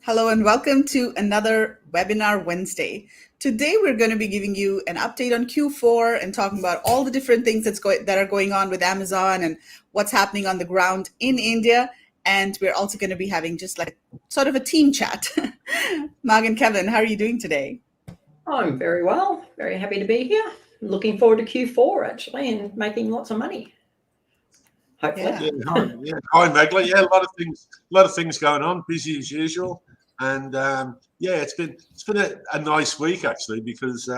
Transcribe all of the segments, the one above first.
Hello and welcome to another Webinar Wednesday. Today we're going to be giving you an update on Q4 and talking about all the different things that are going on with Amazon and what's happening on the ground in India. And we're also going to be having just like sort of a team chat. Marg and Kevin, how are you doing today? I'm very well, very happy to be here. Looking forward to Q4 actually and making lots of money. Hopefully. Hi, Megla. Yeah, a lot of things going on. Busy as usual, and it's been a nice week actually because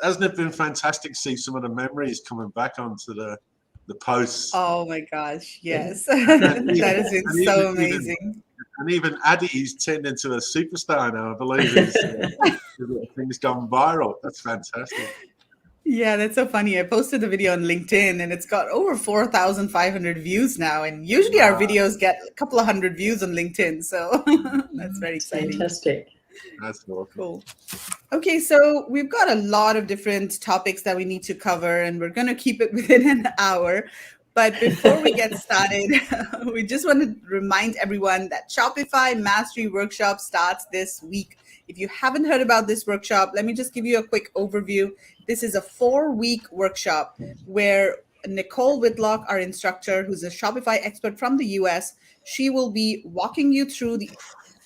hasn't it been fantastic to see some of the memories coming back onto the posts? Oh my gosh, yes, that has been so amazing. Even Addie's turned into a superstar now. I believe things gone viral. That's fantastic. Yeah, that's so funny. I posted the video on LinkedIn and it's got over 4,500 views now. And usually our videos get a couple of hundred views on LinkedIn. So that's very exciting. Fantastic. That's cool. Okay, so we've got a lot of different topics that we need to cover and we're going to keep it within an hour. But before we get started, we just want to remind everyone that Shopify Mastery Workshop starts this week. If you haven't heard about this workshop, let me just give you a quick overview. This is a 4-week workshop where Nicole Whitlock, our instructor, who's a Shopify expert from the US, she will be walking you through the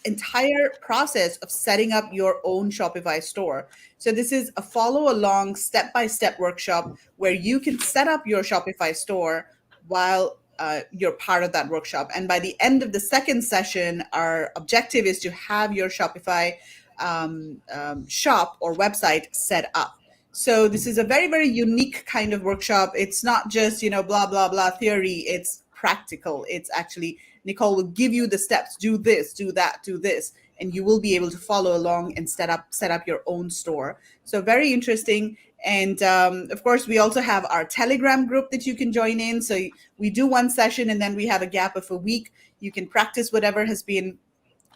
entire process of setting up your own Shopify store. So this is a follow along step-by-step workshop where you can set up your Shopify store while you're part of that workshop. And by the end of the second session, our objective is to have your Shopify shop or website set up. So this is a very, very unique kind of workshop. It's not just, blah, blah, blah theory. It's practical. It's actually, Nicole will give you the steps, do this, do that, do this, and you will be able to follow along and set up your own store. So very interesting. And of course, we also have our Telegram group that you can join in. So we do one session and then we have a gap of a week. You can practice whatever has been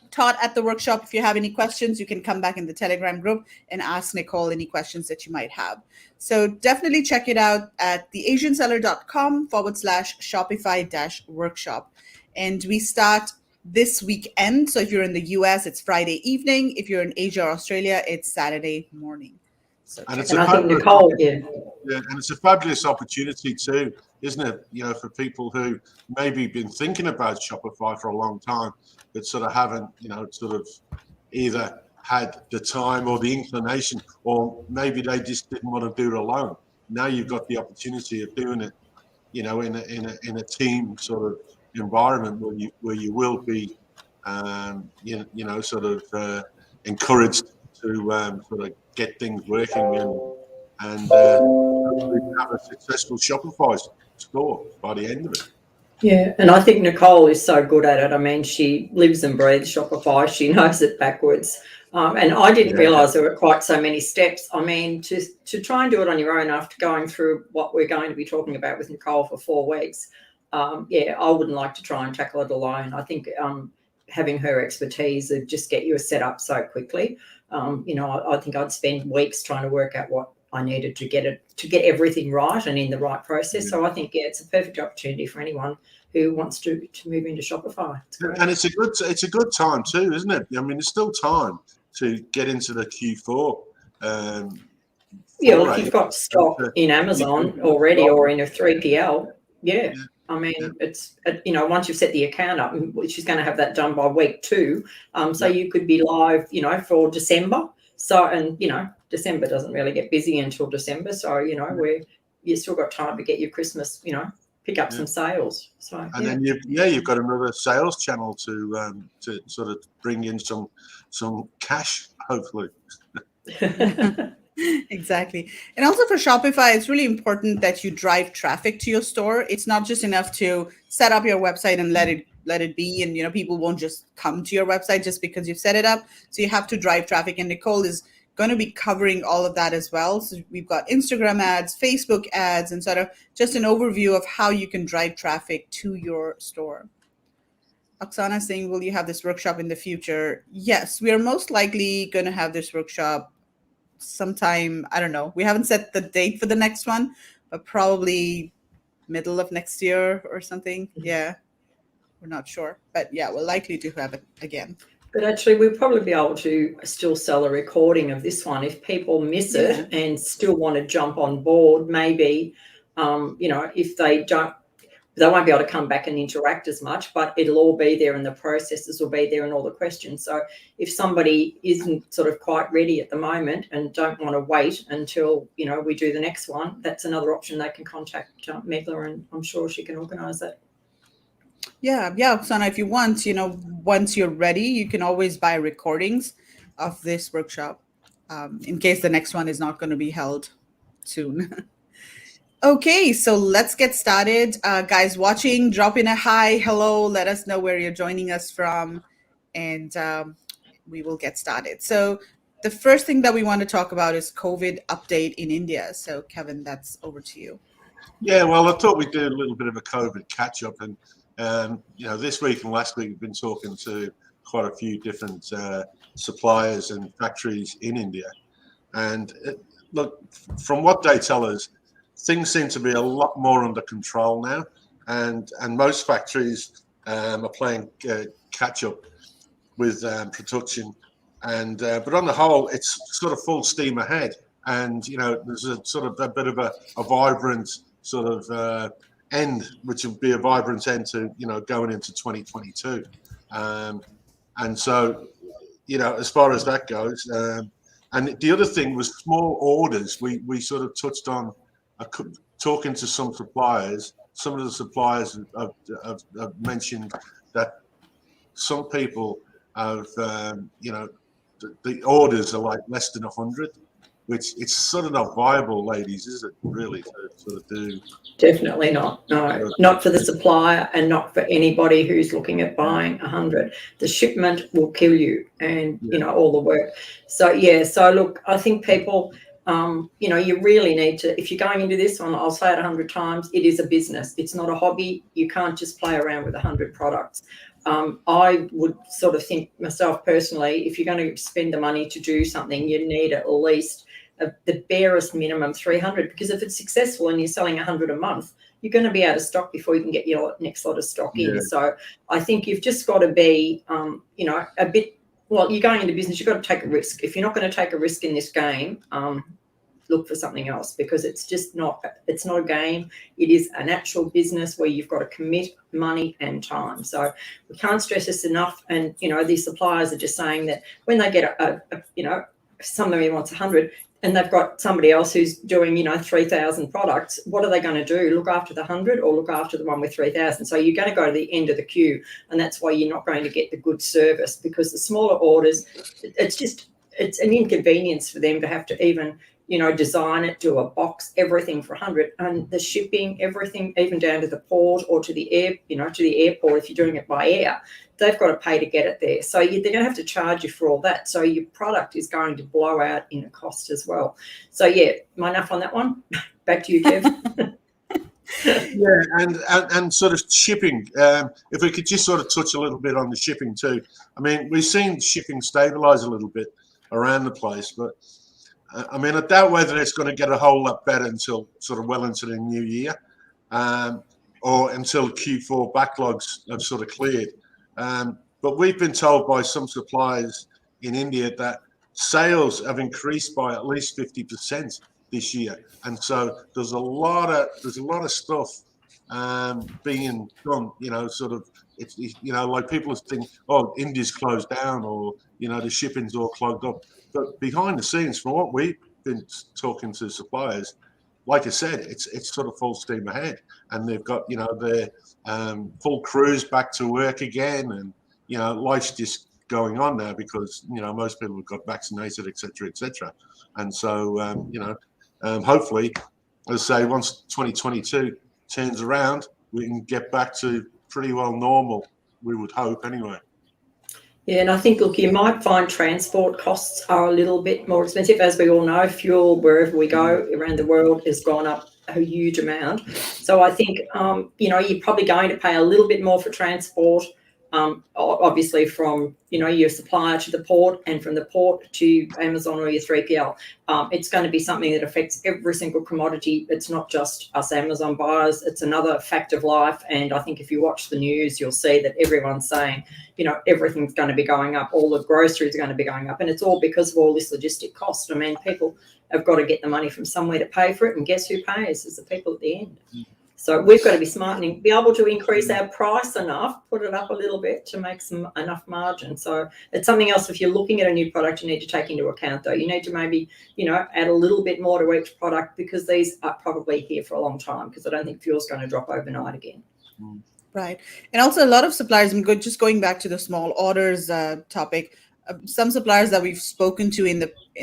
taught at the workshop. If you have any questions, you can come back in the Telegram group and ask Nicole any questions that you might have. So definitely check it out at theasianseller.com/Shopify-workshop. And we start this weekend. So if you're in the US, it's Friday evening. If you're in Asia or Australia, it's Saturday morning. So and it's and I think Nicole, and it's a fabulous opportunity too, isn't it? For people who maybe been thinking about Shopify for a long time, but sort of haven't, sort of either had the time or the inclination, or maybe they just didn't want to do it alone. Now you've got the opportunity of doing it, in a team sort of environment where you will be, encouraged to sort of get things working and have a successful Shopify store by the end of it. Yeah, and I think Nicole is so good at it. I mean, she lives and breathes Shopify. She knows it backwards. And I didn't realise there were quite so many steps. I mean, to try and do it on your own after going through what we're going to be talking about with Nicole for 4 weeks, I wouldn't like to try and tackle it alone. I think having her expertise would just get you set up so quickly. I think I'd spend weeks trying to work out what I needed to get everything right and in the right process. So I think it's a perfect opportunity for anyone who wants to move into Shopify. And it's a good time too, isn't it? I mean, there's still time to get into the Q4. If you've got stock in Amazon already or in a 3PL, I mean, it's once you've set the account up, which is going to have that done by week 2, so you could be live, for December. So, and December doesn't really get busy until December. So, where you still got time to get your Christmas, pick up some sales. So, and then you've got another sales channel to sort of bring in some cash, hopefully. Exactly. And also for Shopify, it's really important that you drive traffic to your store. It's not just enough to set up your website and let it be. And, people won't just come to your website just because you've set it up. So you have to drive traffic. And Nicole is going to be covering all of that as well. So we've got Instagram ads, Facebook ads, and sort of just an overview of how you can drive traffic to your store. Oksana saying, will you have this workshop in the future? Yes, we are most likely going to have this workshop sometime, I don't know. We haven't set the date for the next one, but probably middle of next year or something. Yeah, we're not sure. But yeah, we're likely to have it again. But actually, we'll probably be able to still sell a recording of this one if people miss it and still want to jump on board. Maybe, if they don't, they won't be able to come back and interact as much, but it'll all be there and the processes will be there and all the questions. So if somebody isn't sort of quite ready at the moment and don't want to wait until, we do the next one, that's another option. They can contact Megla, and I'm sure she can organise that. Yeah, Oksana, if you want, once you're ready, you can always buy recordings of this workshop in case the next one is not going to be held soon. Okay, so let's get started. Guys watching, drop in a hi, hello, let us know where you're joining us from, and we will get started. So the first thing that we want to talk about is COVID update in India. So Kevin, that's over to you. Yeah, well, I thought we'd do a little bit of a COVID catch-up. And, this week and last week we've been talking to quite a few different suppliers and factories in India. And look, from what they tell us, things seem to be a lot more under control now, and most factories are playing catch up with production, but on the whole, it's sort of full steam ahead. And there's a sort of a bit of a vibrant sort of end, which will be a vibrant end to going into 2022. And so as far as that goes, and the other thing was small orders. We sort of touched on. Talking to some suppliers, some of the suppliers have mentioned that some people have, the orders are like less than 100, which it's sort of not viable, ladies, is it, really, to sort of do? Definitely not. No, not for the supplier and not for anybody who's looking at buying 100. The shipment will kill you and, all the work. So, look, I think people... you really need to, if you're going into this one, I'll say it 100 times, it is a business. It's not a hobby. You can't just play around with 100 products. I would sort of think myself personally, if you're going to spend the money to do something, you need at least the barest minimum 300, because if it's successful and you're selling 100 a month, you're going to be out of stock before you can get your next lot of stock in. So I think you've just got to be, a bit, well, you're going into business, you've got to take a risk. If you're not going to take a risk in this game, look for something else, because it's not a game. It is an actual business where you've got to commit money and time. So we can't stress this enough. And, these suppliers are just saying that when they get somebody wants 100 and they've got somebody else who's doing, 3,000 products, what are they going to do? Look after the 100 or look after the one with 3,000? So you're going to go to the end of the queue, and that's why you're not going to get the good service, because the smaller orders, it's an inconvenience for them to have to even, design it, do a box, everything for 100, and the shipping, everything, even down to the port or to the air, to the airport. If you're doing it by air, they've got to pay to get it there. So they're going to have to charge you for all that. So your product is going to blow out in a cost as well. So enough on that one. Back to you, Kev. And sort of shipping. If we could just sort of touch a little bit on the shipping too. I mean, we've seen shipping stabilize a little bit around the place, but I mean, I doubt whether it's going to get a whole lot better until sort of well into the new year, or until Q4 backlogs have sort of cleared. But we've been told by some suppliers in India that sales have increased by at least 50% this year, and so there's a lot of stuff being done. Sort of it's like people think, oh, India's closed down, or the shipping's all clogged up. But behind the scenes, from what we've been talking to suppliers, like I said, it's sort of full steam ahead, and they've got their full crews back to work again, and life's just going on now because most people have got vaccinated, etc. And so hopefully, as I say, once 2022 turns around, we can get back to pretty well normal. We would hope, anyway. Yeah, and I think, look, you might find transport costs are a little bit more expensive. As we all know, fuel wherever we go around the world has gone up a huge amount. So I think, you're probably going to pay a little bit more for transport obviously from, your supplier to the port, and from the port to Amazon or your 3PL. It's going to be something that affects every single commodity. It's not just us Amazon buyers. It's another fact of life. And I think if you watch the news, you'll see that everyone's saying, everything's going to be going up. All the groceries are going to be going up. And it's all because of all this logistic cost. I mean, people have got to get the money from somewhere to pay for it. And guess who pays? It's the people at the end. So we've got to be smart and be able to increase our price enough, put it up a little bit to make enough margin. So it's something else. If you're looking at a new product, you need to take into account, though. You need to maybe, add a little bit more to each product, because these are probably here for a long time, because I don't think fuel's going to drop overnight again. Right. And also a lot of suppliers, just going back to the small orders topic, some suppliers that we've spoken to in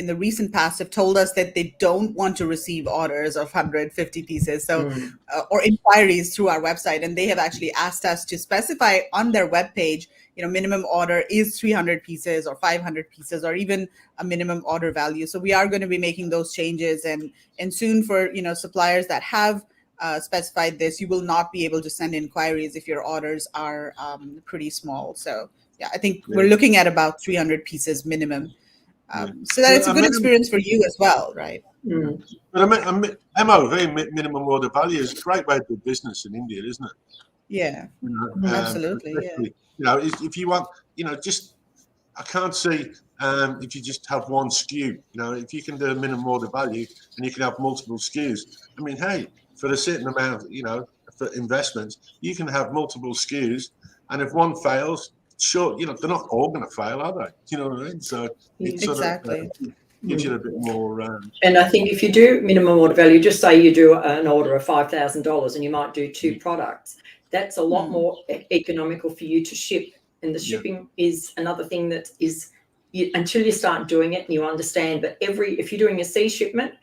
the recent past have told us that they don't want to receive orders of 150 pieces, or inquiries through our website, and they have actually asked us to specify on their webpage, minimum order is 300 pieces or 500 pieces, or even a minimum order value. So we are going to be making those changes, and soon for suppliers that have specified this, you will not be able to send inquiries if your orders are pretty small. So yeah, I think we're looking at about 300 pieces minimum. So that it's a good experience for you as well, right? But MOV, minimum order value, is a great way to do business in India, isn't it? Yeah, absolutely. Yeah. If you want, I can't see if you just have one SKU. If you can do a minimum order value and you can have multiple SKUs. I mean, hey, for a certain amount, for investments, you can have multiple SKUs, and if one fails, sure, they're not all going to fail, are they? You know what I mean? So it exactly gives you a bit more. And I think if you do minimum order value, just say you do an order of $5,000 and you might do 2 products, that's a lot more economical for you to ship. And the shipping is another thing that is, until you start doing it and you understand. But if you're doing a sea shipment,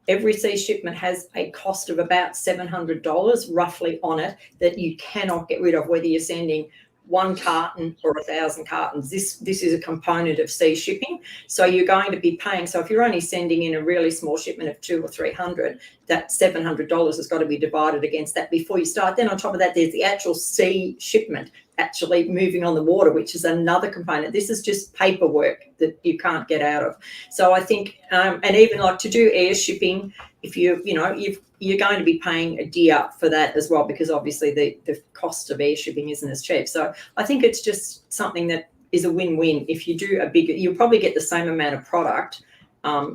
every sea shipment has a cost of about $700 roughly on it that you cannot get rid of, whether you're sending 1 carton or 1,000 cartons. This is a component of sea shipping. So you're going to be paying. So if you're only sending in a really small shipment of 200 or 300, that $700 has got to be divided against that before you start. Then on top of that, there's the actual sea shipment actually moving on the water, which is another component. This is just paperwork that you can't get out of. So I think, and even like to do air shipping, if you're going to be paying a dear for that as well, because obviously the cost of air shipping isn't as cheap. So I think it's just something that is a win-win. If you do you'll probably get the same amount of product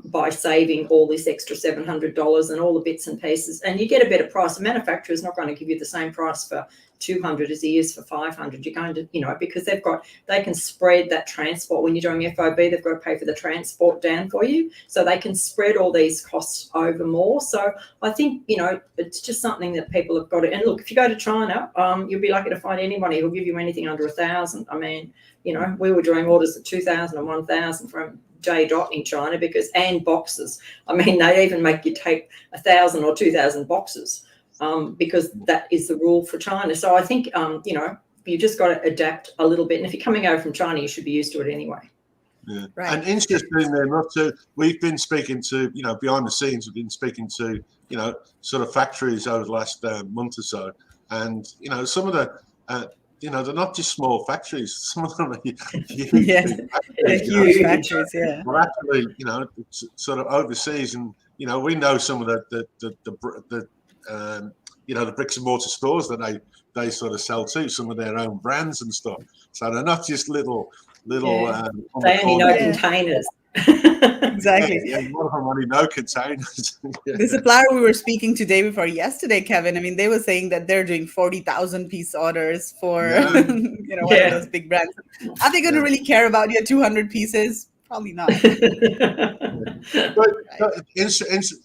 by saving all this extra $700 and all the bits and pieces, and you get a better price. The manufacturer is not going to give you the same price for 200 as he is for 500. You're going to, because they can spread that transport. When you're doing FOB, they've got to pay for the transport down for you, so they can spread all these costs over more. So I think, it's just something that people have got to. And look, if you go to China, you'll be lucky to find anybody who'll give you anything under 1,000. I mean, we were doing orders at 2,000 and 1,000 from J. in China, and boxes. I mean, they even make you take 1,000 or 2,000 boxes because that is the rule for China. So I think, you just got to adapt a little bit. And if you're coming over from China, you should be used to it anyway. Yeah. Right. And interestingly enough, we've been speaking to, behind the scenes, we've been speaking to, sort of factories over the last month or so. And, some of the, they're not just small factories. Some of them are huge. Huge factories, yeah. We're actually, sort of overseas, and we know some of the bricks and mortar stores that they sort of sell to, some of their own brands and stuff. So they're not just little. They only know containers. Exactly. Yeah, a lot of them only know containers. The supplier we were speaking to day before yesterday, Kevin, I mean, they were saying that they're doing 40,000 piece orders for, one of those big brands. Are they going to really care about your 200 pieces? Probably not.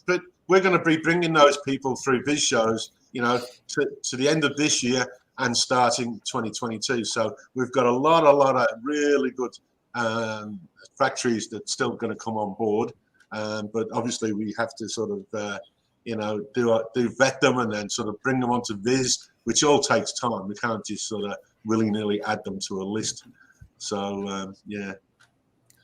But we're going to be bringing those people through Viz shows, to the end of this year and starting 2022. So we've got a lot of really good factories that's still going to come on board, but obviously we have to sort of do vet them and then sort of bring them onto Viz, which all takes time. We can't just sort of willy-nilly add them to a list. So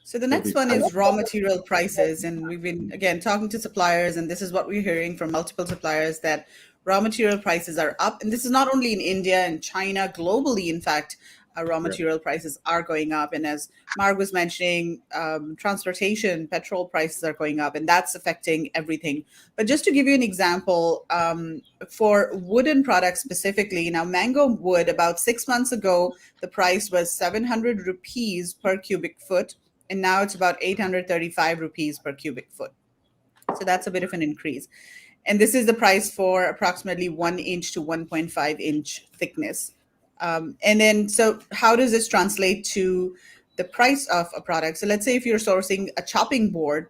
So the next one is raw material prices, and we've been again talking to suppliers, and this is what we're hearing from multiple suppliers, that raw material prices are up. And this is not only in India and China, globally, in fact. raw material prices are going up. And as Mark was mentioning, transportation, petrol prices are going up, and that's affecting everything. But just to give you an example, for wooden products specifically, now mango wood, about 6 months ago, the price was 700 rupees per cubic foot, and now it's about 835 rupees per cubic foot. So that's a bit of an increase. And this is the price for approximately 1 inch to 1.5 inch thickness. And then, so how does this translate to the price of a product? So let's say if you're sourcing a chopping board,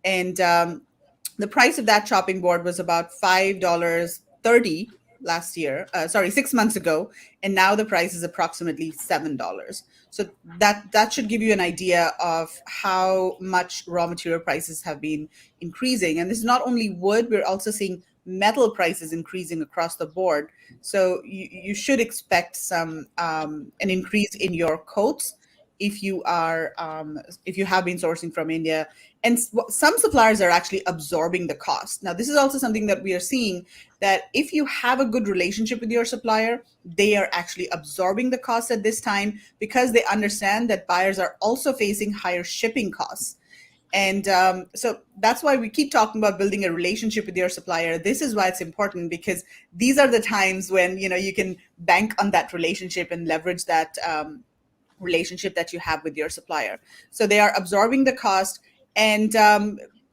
and the price of that chopping board was about $5.30 last year, 6 months ago, and now the price is approximately $7. So that should give you an idea of how much raw material prices have been increasing. And this is not only wood, we're also seeing metal prices increasing across the board. So you should expect some an increase in your quotes if you have been sourcing from India. And some suppliers are actually absorbing the cost. Now, this is also something that we are seeing, that if you have a good relationship with your supplier, they are actually absorbing the cost at this time, because they understand that buyers are also facing higher shipping costs. And so that's why we keep talking about building a relationship with your supplier. This is why it's important, because these are the times when you can bank on that relationship and leverage that relationship that you have with your supplier. So they are absorbing the cost, and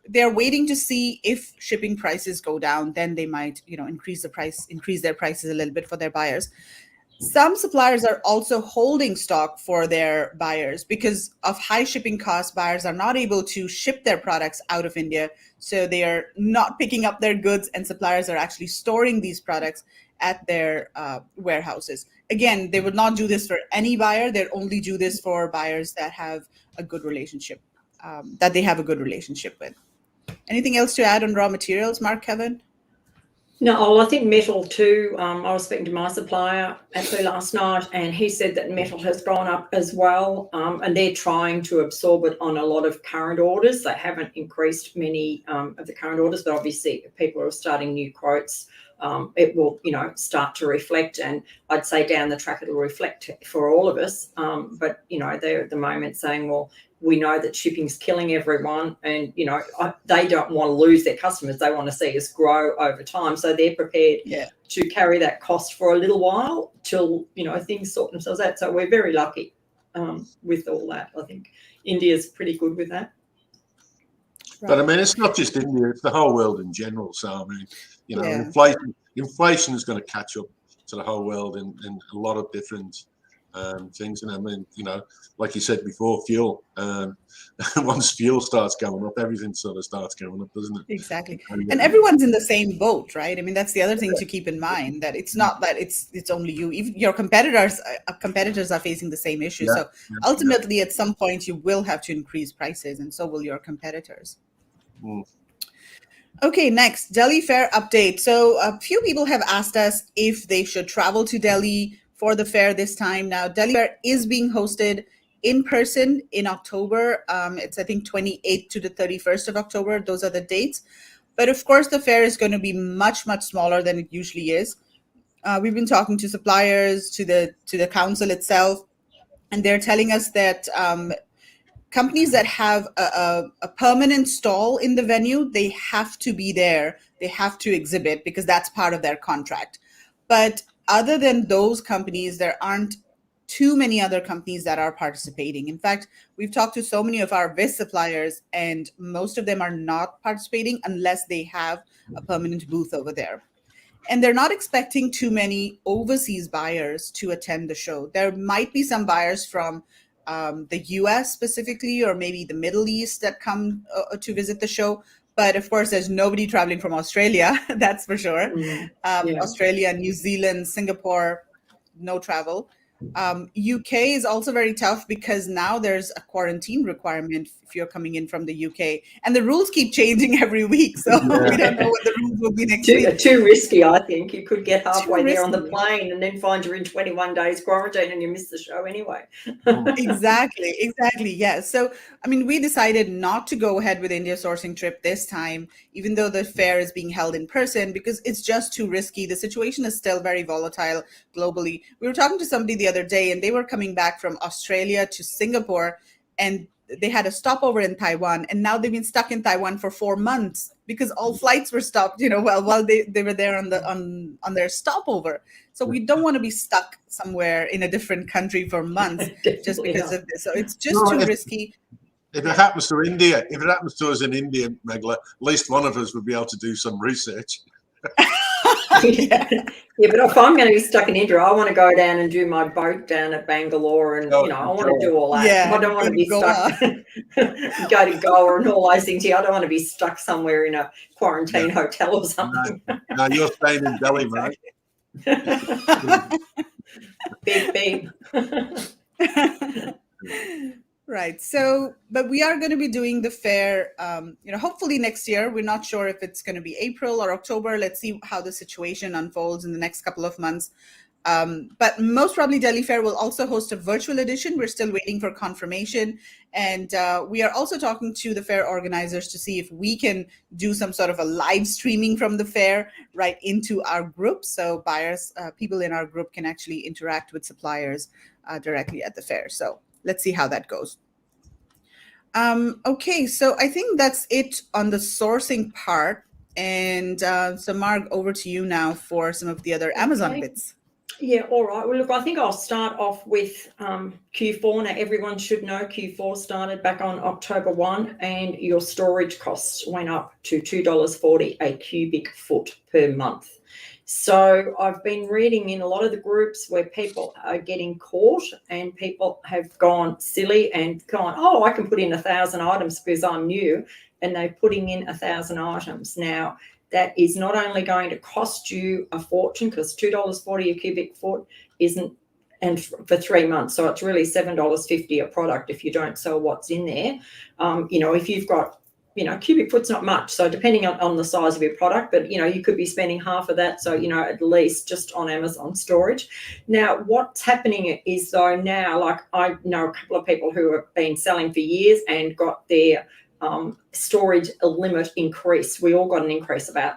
they're waiting to see if shipping prices go down. Then they might increase their prices a little bit for their buyers. Some suppliers are also holding stock for their buyers because of high shipping costs. Buyers are not able to ship their products out of India, so they are not picking up their goods, and suppliers are actually storing these products at their warehouses. Again, they would not do this for any buyer. They'd only do this for buyers that have a good relationship, that they have a good relationship with. Anything else to add on raw materials, Mark, Kevin? No, I think metal too. I was speaking to my supplier actually last night, and he said that metal has gone up as well, and they're trying to absorb it on a lot of current orders. They haven't increased many of the current orders, but obviously if people are starting new quotes, it will, start to reflect, and I'd say down the track it'll reflect for all of us. But they're at the moment saying, well, we know that shipping's killing everyone, and they don't want to lose their customers. They want to see us grow over time, so they're prepared to carry that cost for a little while till things sort themselves out. So we're very lucky with all that. I think India's pretty good with that. But I mean, it's not just India; it's the whole world in general. So I mean, inflation is going to catch up to the whole world in a lot of different things. And I mean, like you said before, fuel. Once fuel starts going up, everything sort of starts going up, doesn't it? Exactly. And everyone's in the same boat, right? I mean, that's the other thing to keep in mind, that it's not that it's only you. Even your competitors are facing the same issue. So ultimately, at some point, you will have to increase prices, and so will your competitors. Okay, next, Delhi Fair update. So a few people have asked us if they should travel to Delhi for the fair this time. Now, Delhi Fair is being hosted in person in October. It's, I think, 28th to the 31st of October. Those are the dates. But of course, the fair is going to be much, much smaller than it usually is. We've been talking to suppliers, to the council itself, and they're telling us that companies that have a permanent stall in the venue, they have to be there. They have to exhibit because that's part of their contract. But other than those companies, there aren't too many other companies that are participating. In fact, we've talked to so many of our VIS suppliers, and most of them are not participating unless they have a permanent booth over there. And they're not expecting too many overseas buyers to attend the show. There might be some buyers from the US specifically, or maybe the Middle East, that come to visit the show. But of course, there's nobody traveling from Australia, that's for sure. Australia, New Zealand, Singapore, no travel. UK is also very tough because now there's a quarantine requirement if you're coming in from the UK, and the rules keep changing every week. So we don't know what the rules will be next week. Too risky, I think. You could get halfway there on the plane and then find you're in 21 days quarantine and you miss the show anyway. Exactly. Yes. So, I mean, we decided not to go ahead with India sourcing trip this time, even though the fair is being held in person, because it's just too risky. The situation is still very volatile globally. We were talking to somebody the other day, and they were coming back from Australia to Singapore, and they had a stopover in Taiwan, and now they've been stuck in Taiwan for 4 months because all flights were stopped, while they were there on their stopover. So we don't want to be stuck somewhere in a different country for months just because of this. So it's just too risky. If it happens to India, if it happens to us in India, Megla, at least one of us would be able to do some research. Yeah, but if I'm going to be stuck in India, I want to go down and do my boat down at Bangalore, and I want to do all that. Yeah, I don't want to be stuck. Go to Goa and all those things. I don't want to be stuck somewhere in a quarantine hotel or something. No, you're staying in Delhi, mate. Beep beep. Right. So, but we are going to be doing the fair, hopefully next year. We're not sure if it's going to be April or October. Let's see how the situation unfolds in the next couple of months. But most probably Delhi Fair will also host a virtual edition. We're still waiting for confirmation. And we are also talking to the fair organizers to see if we can do some sort of a live streaming from the fair right into our group. So buyers, people in our group can actually interact with suppliers directly at the fair. So let's see how that goes. Okay, so I think that's it on the sourcing part. And so Marg, over to you now for some of the other Amazon bits. Yeah, all right. Well, look, I think I'll start off with Q4. Now, everyone should know Q4 started back on October 1, and your storage costs went up to $2.40 a cubic foot per month. So I've been reading in a lot of the groups where people are getting caught, and people have gone silly and gone, oh, I can put in 1,000 items because I'm new, and they're putting in 1,000 items. Now, that is not only going to cost you a fortune, because $2.40 a cubic foot isn't, and for 3 months, so it's really $7.50 a product if you don't sell what's in there. If you've got, cubic foot's not much, so depending on the size of your product, but you could be spending half of that, so at least just on Amazon storage. Now, what's happening is, though, now, like, I know a couple of people who have been selling for years and got their storage limit increase. We all got an increase about,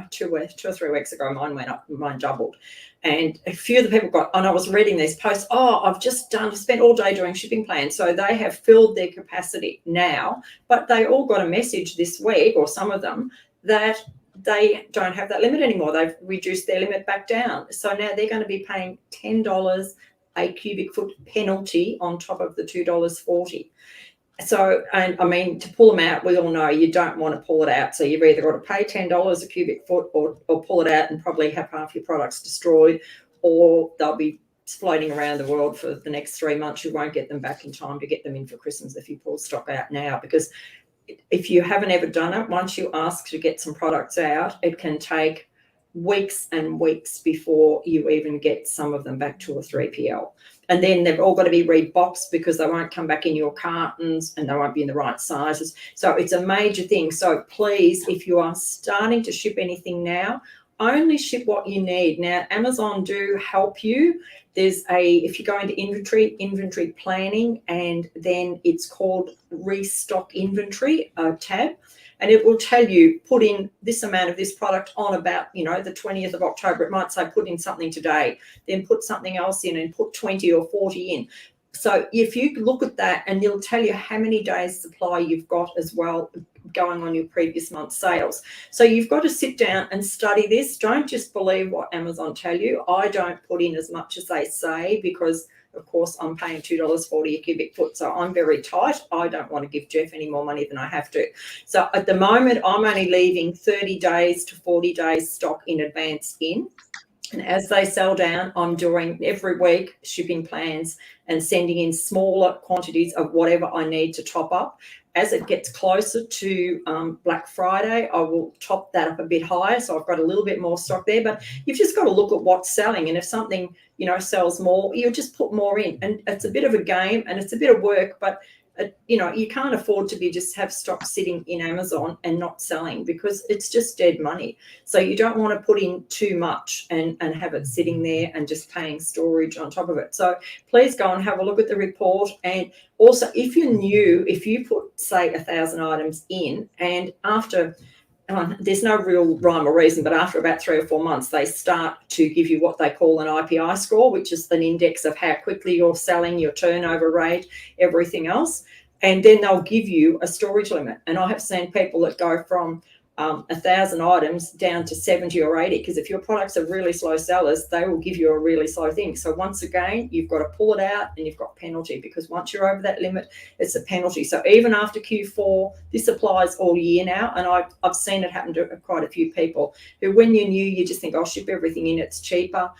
2 or 3 weeks ago. Mine went up, mine doubled. And a few of the people got, and I was reading these posts, I've spent all day doing shipping plans. So they have filled their capacity now, but they all got a message this week, or some of them, that they don't have that limit anymore. They've reduced their limit back down. So now they're going to be paying $10 a cubic foot penalty on top of the $2.40. So, and I mean, to pull them out, we all know you don't want to pull it out. So you've either got to pay $10 a cubic foot or pull it out and probably have half your products destroyed, or they'll be floating around the world for the next 3 months. You won't get them back in time to get them in for Christmas if you pull stock out now, because if you haven't ever done it, once you ask to get some products out, it can take weeks and weeks before you even get some of them back to a 3PL. And then they've all got to be reboxed because they won't come back in your cartons and they won't be in the right sizes. So it's a major thing. So please, if you are starting to ship anything now, only ship what you need. Now, Amazon do help you. If you go into inventory planning, and then it's called restock inventory tab. And it will tell you, put in this amount of this product on about, the 20th of October. It might say put in something today, then put something else in and put 20 or 40 in. So if you look at that, and it'll tell you how many days supply you've got as well going on your previous month's sales. So you've got to sit down and study this. Don't just believe what Amazon tell you. I don't put in as much as they say because, of course, I'm paying $2.40 a cubic foot, so I'm very tight. I don't want to give Jeff any more money than I have to. So at the moment, I'm only leaving 30 days to 40 days stock in advance in. And as they sell down, I'm doing every week shipping plans and sending in smaller quantities of whatever I need to top up. As it gets closer to Black Friday, I will top that up a bit higher. So I've got a little bit more stock there, but you've just got to look at what's selling. And if something, sells more, you just put more in. And it's a bit of a game and it's a bit of work, but you can't afford to just have stock sitting in Amazon and not selling, because it's just dead money. So you don't want to put in too much and have it sitting there and just paying storage on top of it. So please go and have a look at the report. And also, if you're new, if you put, say, 1,000 items in, and after there's no real rhyme or reason, but after about 3 or 4 months, they start to give you what they call an IPI score, which is an index of how quickly you're selling, your turnover rate, everything else. And then they'll give you a storage limit. And I have seen people that go from 1,000 items down to 70 or 80, because if your products are really slow sellers, they will give you a really slow thing. So once again, you've got to pull it out and you've got penalty, because once you're over that limit, it's a penalty. So even after Q4, this applies all year now. And I've seen it happen to quite a few people who, when you're new, you just think, I'll ship everything in, it's cheaper,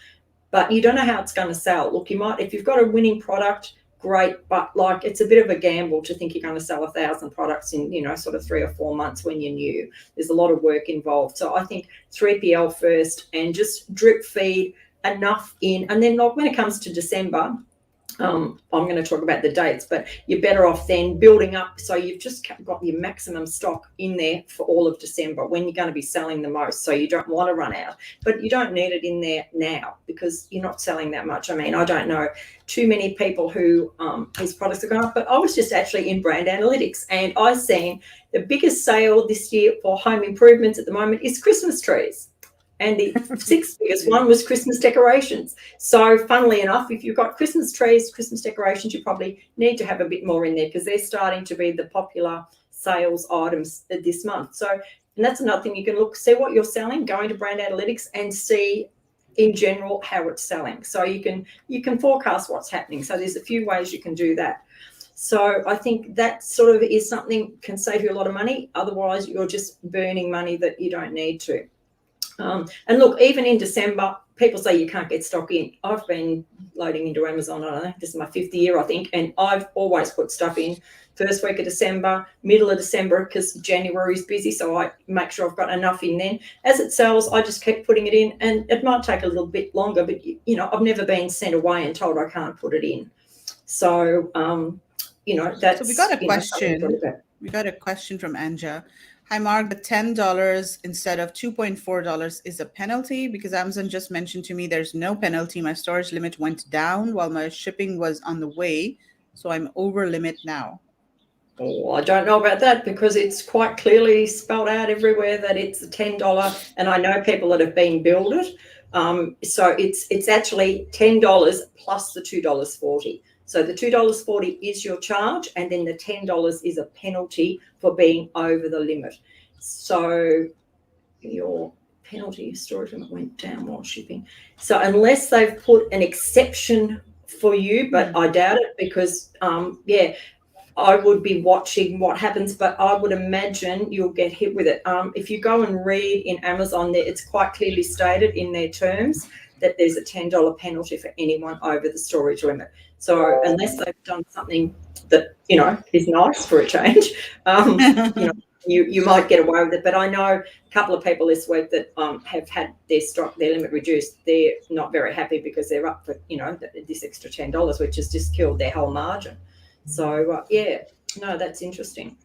but you don't know how it's going to sell. Look, you might, if you've got a winning product, great, but like it's a bit of a gamble to think you're going to sell 1,000 products in, sort of 3 or 4 months when you're new. There's a lot of work involved. So I think 3PL first, and just drip feed enough in. And then like when it comes to December, I'm going to talk about the dates, but you're better off then building up. So you've just got your maximum stock in there for all of December when you're going to be selling the most. So you don't want to run out, but you don't need it in there now because you're not selling that much. I mean, I don't know too many people who whose products are going up, but I was just actually in brand analytics, and I seen the biggest sale this year for home improvements at the moment is Christmas trees. And the 6th biggest one was Christmas decorations. So funnily enough, if you've got Christmas trees, Christmas decorations, you probably need to have a bit more in there because they're starting to be the popular sales items this month. So, and that's another thing you can see what you're selling, go into brand analytics and see in general how it's selling. So you can forecast what's happening. So there's a few ways you can do that. So I think that sort of is something can save you a lot of money. Otherwise, you're just burning money that you don't need to. And look, even in December, people say you can't get stock in. I've been loading into Amazon, I don't know, this is my 5th year, I think, and I've always put stuff in first week of December, middle of December, because January is busy, so I make sure I've got enough in then. As it sells, I just keep putting it in, and it might take a little bit longer, but, I've never been sent away and told I can't put it in. So, that's... So we got a question. We got a question from Anja. Hi, Mark, the $10 instead of $2.4 is a penalty because Amazon just mentioned to me there's no penalty. My storage limit went down while my shipping was on the way, so I'm over limit now. Oh, I don't know about that because it's quite clearly spelled out everywhere that it's a $10, and I know people that have been billed it. So it's actually $10 plus the $2.40. So the $2.40 is your charge, and then the $10 is a penalty for being over the limit. So your penalty storage limit went down while shipping. So unless they've put an exception for you, but I doubt it because, I would be watching what happens, but I would imagine you'll get hit with it. If you go and read in Amazon, it's quite clearly stated in their terms that there's a $10 penalty for anyone over the storage limit. So unless they've done something that, is nice for a change, you might get away with it. But I know a couple of people this week that have had their limit reduced. They're not very happy because they're up for, this extra $10, which has just killed their whole margin. So, that's interesting.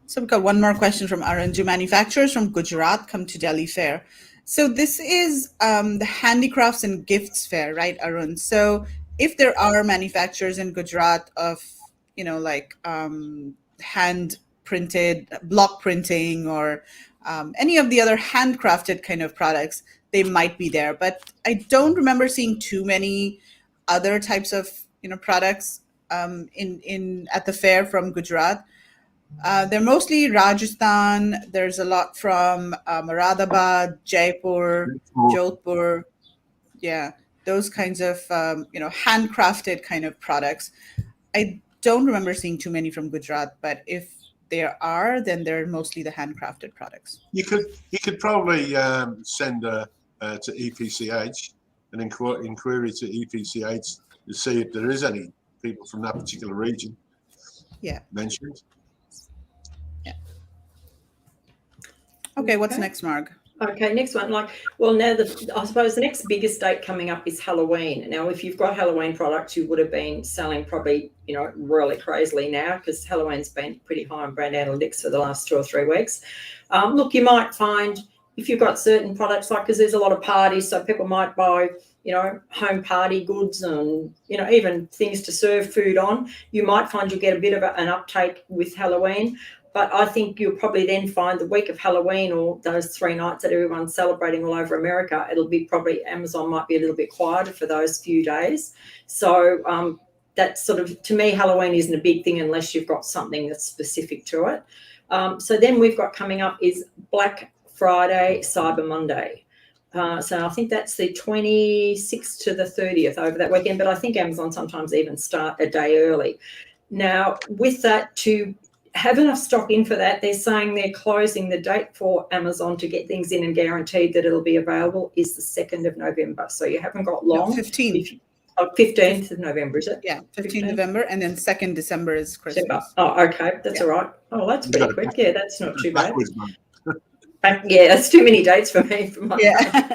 So we've got one more question from Arun. Do manufacturers from Gujarat come to Delhi Fair? So this is the Handicrafts and Gifts Fair, right, Arun? So if there are manufacturers in Gujarat of, hand printed, block printing or any of the other handcrafted kind of products, they might be there. But I don't remember seeing too many other types of, products at the fair from Gujarat. They're mostly Rajasthan. There's a lot from Moradabad, Jaipur, Jodhpur. Yeah, those kinds of, handcrafted kind of products. I don't remember seeing too many from Gujarat, but if there are, then they're mostly the handcrafted products. You could probably send to EPCH an inquiry to EPCH to see if there is any people from that particular region mentioned. Yeah. Okay, what's next, Marg? Okay, next one. Now I suppose the next biggest date coming up is Halloween. Now, if you've got Halloween products, you would have been selling probably, really crazily now because Halloween's been pretty high on brand analytics for the last 2 or 3 weeks. Look, you might find if you've got certain products, because there's a lot of parties, so people might buy, home party goods and, even things to serve food on. You might find you get a bit of an uptake with Halloween. But I think you'll probably then find the week of Halloween or those 3 nights that everyone's celebrating all over America, it'll be probably Amazon might be a little bit quieter for those few days. So that's sort of, to me, Halloween isn't a big thing unless you've got something that's specific to it. So then we've got coming up is Black Friday, Cyber Monday. So I think that's the 26th to the 30th over that weekend, but I think Amazon sometimes even start a day early. Now, with that, to have enough stock in for that, they're saying they're closing the date for Amazon to get things in and guaranteed that it'll be available is the 2nd of November. So you haven't got long. No, 15th. 15th of November, is it? Yeah, 15th November, and then 2nd December is Christmas. Oh, okay, that's all right. Oh, that's pretty quick. Yeah, that's not too bad. Yeah, that's too many dates for me. Yeah.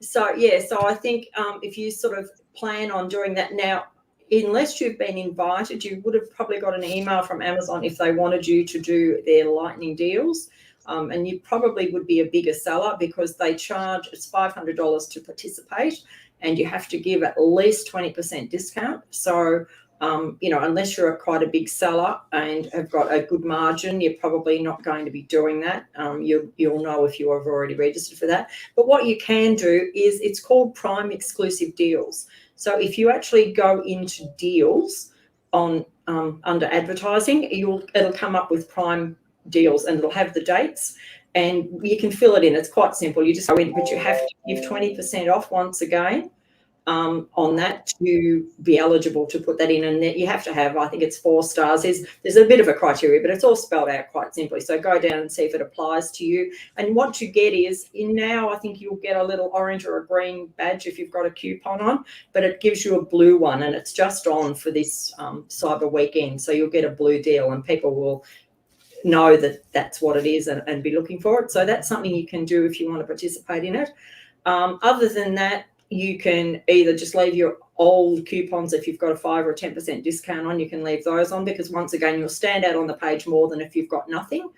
So I think if you sort of plan on doing that now, unless you've been invited, you would have probably got an email from Amazon if they wanted you to do their lightning deals. And you probably would be a bigger seller because they charge, it's $500 to participate, and you have to give at least 20% discount. So, unless you're quite a big seller and have got a good margin, you're probably not going to be doing that. You'll know if you have already registered for that. But what you can do is it's called Prime Exclusive Deals. So if you actually go into deals on under advertising, it'll come up with Prime deals and it'll have the dates and you can fill it in. It's quite simple. You just go in, but you have to give 20% off once again on that to be eligible to put that in. And you have to have, I think it's 4 stars. There's a bit of a criteria, but it's all spelled out quite simply. So go down and see if it applies to you. And what you get is, I think you'll get a little orange or a green badge if you've got a coupon on, but it gives you a blue one and it's just on for this cyber weekend. So you'll get a blue deal and people will know that that's what it is and be looking for it. So that's something you can do if you want to participate in it. Other than that, you can either just leave your old coupons. If you've got a 5 or 10% discount on, you can leave those on because once again, you'll stand out on the page more than if you've got nothing.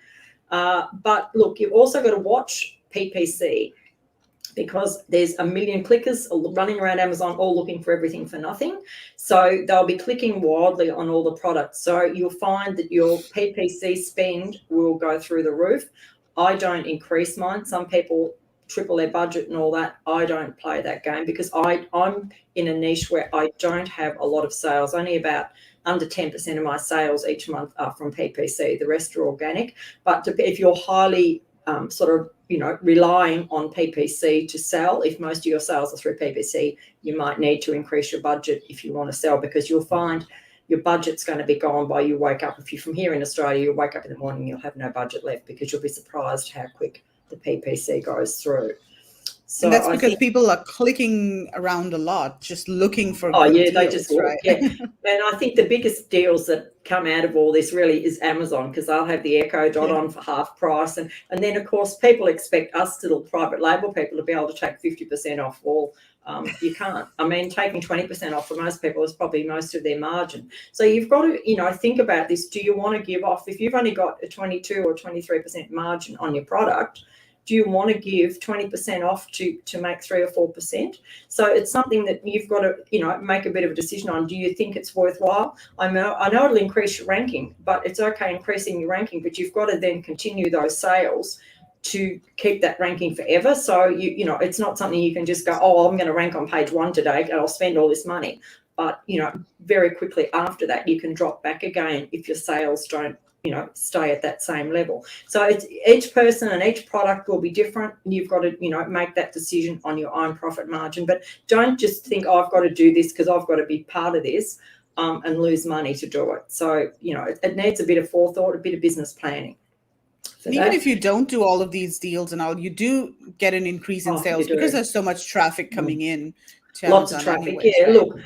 But look, you've also got to watch PPC because there's a million clickers running around Amazon all looking for everything for nothing. So they'll be clicking wildly on all the products. So you'll find that your PPC spend will go through the roof. I don't increase mine. Some people triple their budget and all that. I don't play that game because I'm in a niche where I don't have a lot of sales. Only about under 10% of my sales each month are from PPC. The rest are organic. But if you're highly relying on PPC to sell, if most of your sales are through PPC, you might need to increase your budget if you want to sell because you'll find your budget's going to be gone by you wake up. If you're from here in Australia, you'll wake up in the morning, you'll have no budget left because you'll be surprised how quick the PPC goes through. So and that's because people are clicking around a lot, just looking for deals, they just look, right? Yeah. And I think the biggest deals that come out of all this really is Amazon because they'll have the Echo Dot on for half price. And then, of course, people expect us little private label people to be able to take 50% off. Well, you can't. I mean, taking 20% off for most people is probably most of their margin. So you've got to, think about this. Do you want to give off, if you've only got a 22 or 23% margin on your product, do you want to give 20% off to make 3 or 4%? So it's something that you've got to, make a bit of a decision on. Do you think it's worthwhile? I know it'll increase your ranking, but it's okay increasing your ranking, but you've got to then continue those sales to keep that ranking forever. So, it's not something you can just go, I'm going to rank on page 1 today and I'll spend all this money. But, very quickly after that, you can drop back again if your sales don't, stay at that same level. So it's each person and each product will be different. And you've got to, make that decision on your own profit margin. But don't just think, I've got to do this because I've got to be part of this and lose money to do it. So, it needs a bit of forethought, a bit of business planning. Even if you don't do all of these deals and all, you do get an increase in sales because there's so much traffic coming in. Lots of traffic. Anyways, yeah. Right? Look,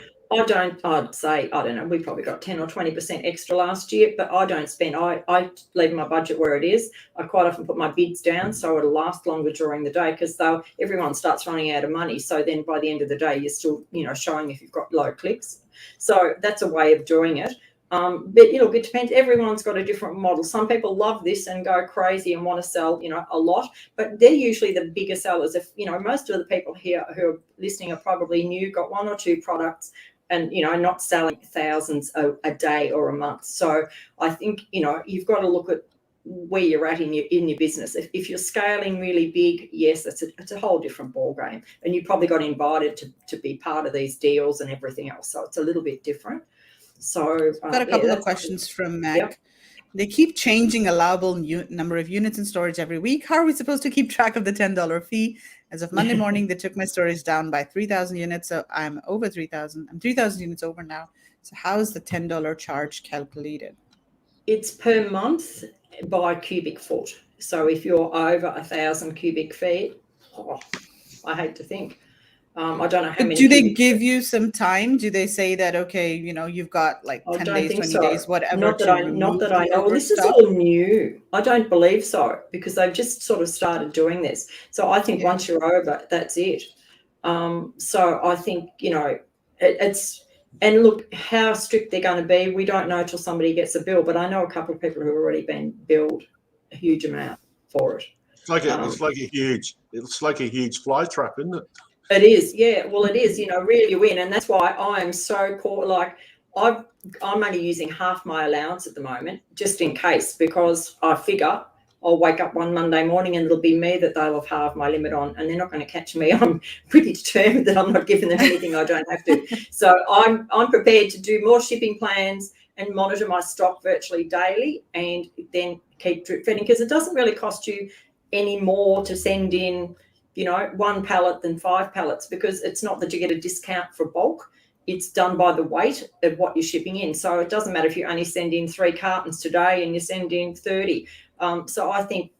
I'd say, I don't know, we probably got 10 or 20% extra last year, but I don't spend, I leave my budget where it is. I quite often put my bids down so it'll last longer during the day because everyone starts running out of money. So then by the end of the day, you're still, showing if you've got low clicks. So that's a way of doing it. But look, it depends. Everyone's got a different model. Some people love this and go crazy and want to sell, a lot, but they're usually the bigger sellers. If, most of the people here who are listening are probably new, got 1 or 2 products. and not selling thousands a day or a month. So I think you've got to look at where you're at in your business. If you're scaling really big, yes, it's a whole different ball game, and you probably got invited to be part of these deals and everything else. So it's a little bit different. So got a couple of questions from Meg. Yep. They keep changing allowable number of units in storage every week. How are we supposed to keep track of the $10 fee? As of Monday morning, they took my storage down by 3,000 units. So I'm over 3,000. I'm 3,000 units over now. So how is the $10 charge calculated? It's per month by cubic foot. So if you're over 1,000 cubic feet, I hate to think. I don't know how many. Do they give you some time? Do they say that, okay, you've got like 10 days, 20 days, whatever? Not that I know. Well, this is all new. I don't believe so, because they've just sort of started doing this. So I think once you're over, that's it. So I think, it's, and look, how strict they're going to be, we don't know till somebody gets a bill. But I know a couple of people who have already been billed a huge amount for it. It's like a huge fly trap, isn't it? It is, yeah. Well, it is, reel you in, and that's why I am so poor. Like I'm only using half my allowance at the moment, just in case, because I figure I'll wake up one Monday morning and it'll be me that they'll have halved my limit on, and they're not going to catch me. I'm pretty determined that I'm not giving them anything I don't have to. So I'm prepared to do more shipping plans and monitor my stock virtually daily, and then keep drip feeding, because it doesn't really cost you any more to send in one pallet than 5 pallets, because it's not that you get a discount for bulk. It's done by the weight of what you're shipping in. So it doesn't matter if you only send in 3 cartons today and you send in 30. So I think,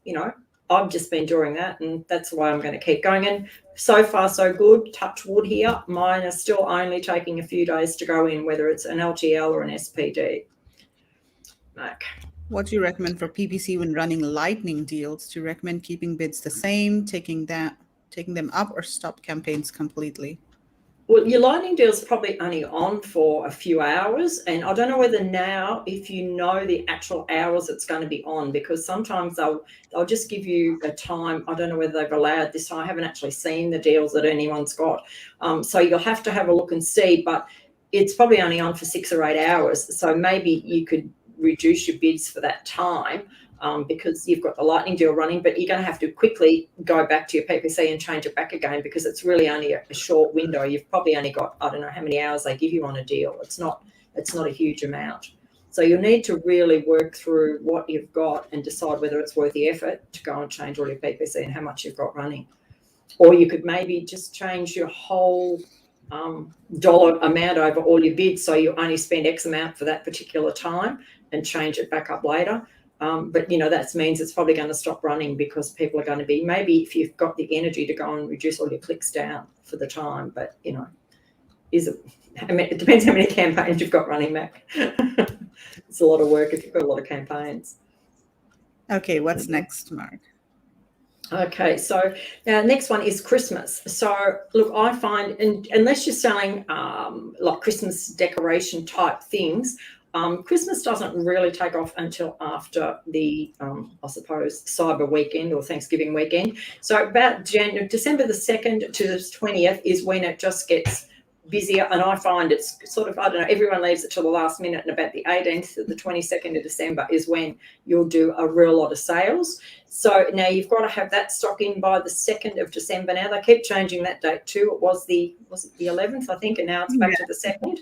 I've just been doing that, and that's why I'm going to keep going. And so far, so good. Touch wood here. Mine are still only taking a few days to go in, whether it's an LTL or an SPD. Mark. What do you recommend for PPC when running lightning deals? Do you recommend keeping bids the same, taking them up, or stop campaigns completely? Well, your lightning deal is probably only on for a few hours, and I don't know whether now, if you know the actual hours it's going to be on, because sometimes they'll just give you a time. I don't know whether they've allowed this. I haven't actually seen the deals that anyone's got, so you'll have to have a look and see. But it's probably only on for 6 or 8 hours, so maybe you could reduce your bids for that time, because you've got the lightning deal running, but you're going to have to quickly go back to your PPC and change it back again, because it's really only a short window. You've probably only got, I don't know how many hours they give you on a deal. It's not a huge amount. So you'll need to really work through what you've got and decide whether it's worth the effort to go and change all your PPC and how much you've got running. Or you could maybe just change your whole dollar amount over all your bids, so you only spend X amount for that particular time and change it back up later. But that means it's probably going to stop running, because people are going to be, maybe if you've got the energy to go and reduce all your clicks down for the time, but it depends how many campaigns you've got running, Mac. It's a lot of work if you've got a lot of campaigns. Okay, what's next, Mark? Okay, so now next one is Christmas. So look, I find, unless you're selling like Christmas decoration type things, Christmas doesn't really take off until after the, I suppose, Cyber weekend or Thanksgiving weekend. So about December the 2nd to the 20th is when it just gets busier, and I find it's sort of, I don't know, everyone leaves it till the last minute, and about the 18th to the 22nd of December is when you'll do a real lot of sales. So now you've got to have that stock in by the 2nd of December. Now they keep changing that date too. Was it the 11th, I think, and now it's back to the 2nd.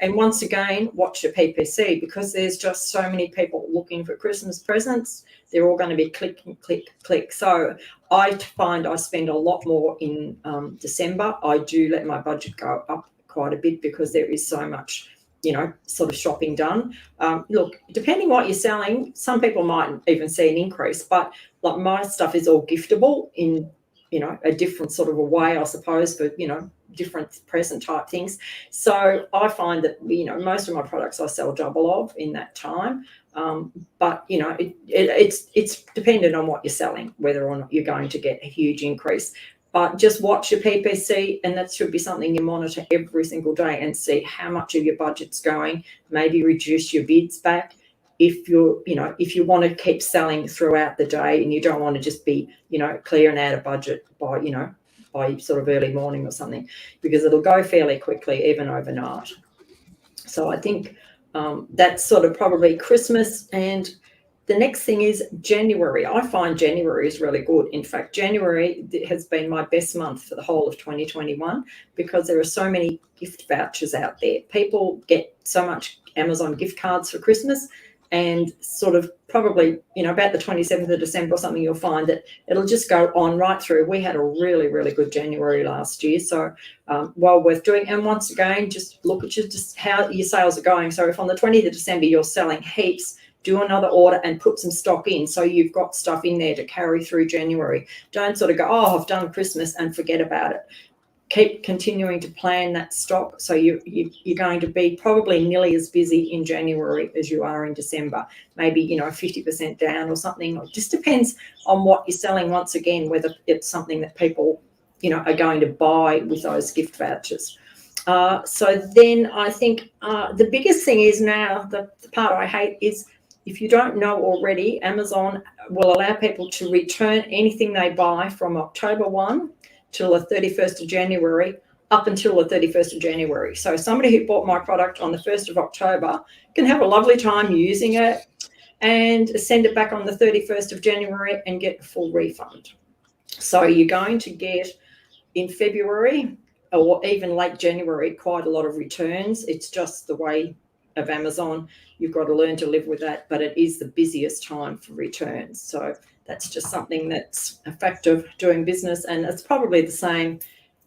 And once again, watch your PPC, because there's just so many people looking for Christmas presents. They're all going to be click, click, click. So I find I spend a lot more in December. I do let my budget go up quite a bit, because there is so much, sort of shopping done. Look, depending what you're selling, some people might even see an increase, but like my stuff is all giftable in, a different sort of a way, I suppose, for, different present type things. So I find that, most of my products I sell double of in that time. But it's dependent on what you're selling, whether or not you're going to get a huge increase. But just watch your PPC, and that should be something you monitor every single day and see how much of your budget's going. Maybe reduce your bids back if if you want to keep selling throughout the day, and you don't want to just be, clearing out a budget by, by sort of early morning or something, because it'll go fairly quickly, even overnight. So I think that's sort of probably Christmas. And the next thing is January. I find January is really good. In fact, January has been my best month for the whole of 2021 because there are so many gift vouchers out there. People get so much Amazon gift cards for Christmas, and sort of probably, about the 27th of December or something, you'll find that it'll just go on right through. We had a really, really good January last year. So well worth doing. And once again, just look at just how your sales are going. So if on the 20th of December you're selling heaps, do another order and put some stock in so you've got stuff in there to carry through January. Don't sort of go, oh, I've done Christmas and forget about it. Keep continuing to plan that stock, so you're going to be probably nearly as busy in January as you are in December, maybe 50% down or something. It just depends on what you're selling, once again, whether it's something that people are going to buy with those gift vouchers. So then I think the biggest thing is now, the part I hate is, if you don't know already, Amazon will allow people to return anything they buy from October 1 till the 31st of January, up until the 31st of January. So somebody who bought my product on the 1st of October can have a lovely time using it and send it back on the 31st of January and get a full refund. So you're going to get, in February or even late January, quite a lot of returns. It's just the way of Amazon. You've got to learn to live with that, but it is the busiest time for returns. So that's just something that's a fact of doing business, and it's probably the same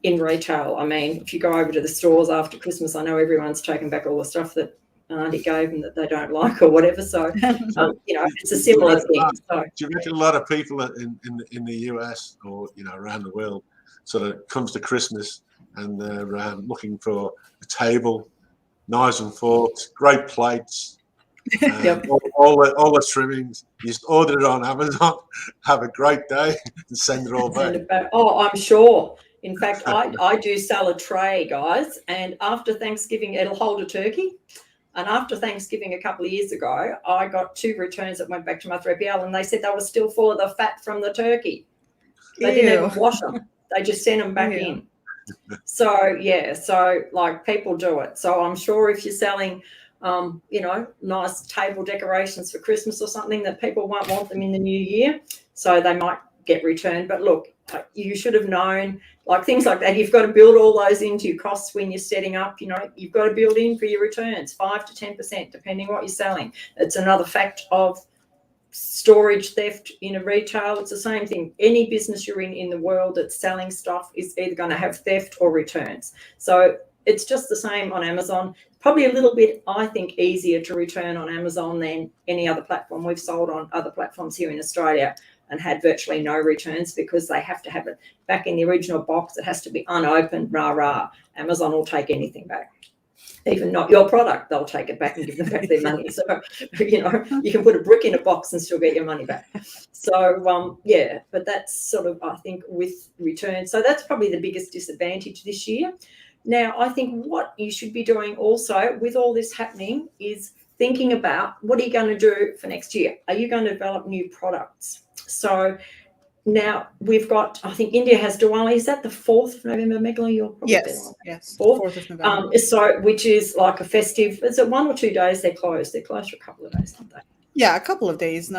in retail. I mean, if you go over to the stores after Christmas, I know everyone's taken back all the stuff that Auntie gave them that they don't like or whatever. So, it's a similar thing. So, do you reckon a lot of people in the US or around the world sort of comes to Christmas and they're looking for a table, knives and forks, great plates, Yep. all the trimmings? You just order it on Amazon, have a great day, and send it all back. Oh, I'm sure. In fact, I do sell a tray, guys, and after Thanksgiving, it'll hold a turkey. And after Thanksgiving a couple of years ago, I got 2 returns that went back to my 3PL, and they said they were still full of the fat from the turkey. They didn't even wash them. They just sent them back in. So, like, people do it. So I'm sure if you're selling nice table decorations for Christmas or something, that people won't want them in the new year, so they might get returned. But look, you should have known, like things like that, you've got to build all those into your costs when you're setting up. You've got to build in for your returns 5 to 10%, depending what you're selling. It's another fact of storage theft in a retail. It's the same thing. Any business you're in the world that's selling stuff is either going to have theft or returns. So it's just the same on Amazon. Probably a little bit, I think, easier to return on Amazon than any other platform. We've sold on other platforms here in Australia and had virtually no returns because they have to have it back in the original box. It has to be unopened, Amazon will take anything back. Even not your product, they'll take it back and give them back their money. So, you can put a brick in a box and still get your money back. So, but that's sort of, I think, with returns. So that's probably the biggest disadvantage this year. Now, I think what you should be doing also with all this happening is thinking about, what are you going to do for next year? Are you going to develop new products? So now we've got, I think India has Diwali. Is that the 4th of November, Megla? You're probably yes, 4th of November. So, which is like a festive, is it 1 or 2 days they're closed? They're closed for a couple of days, aren't they? Yeah, a couple of days.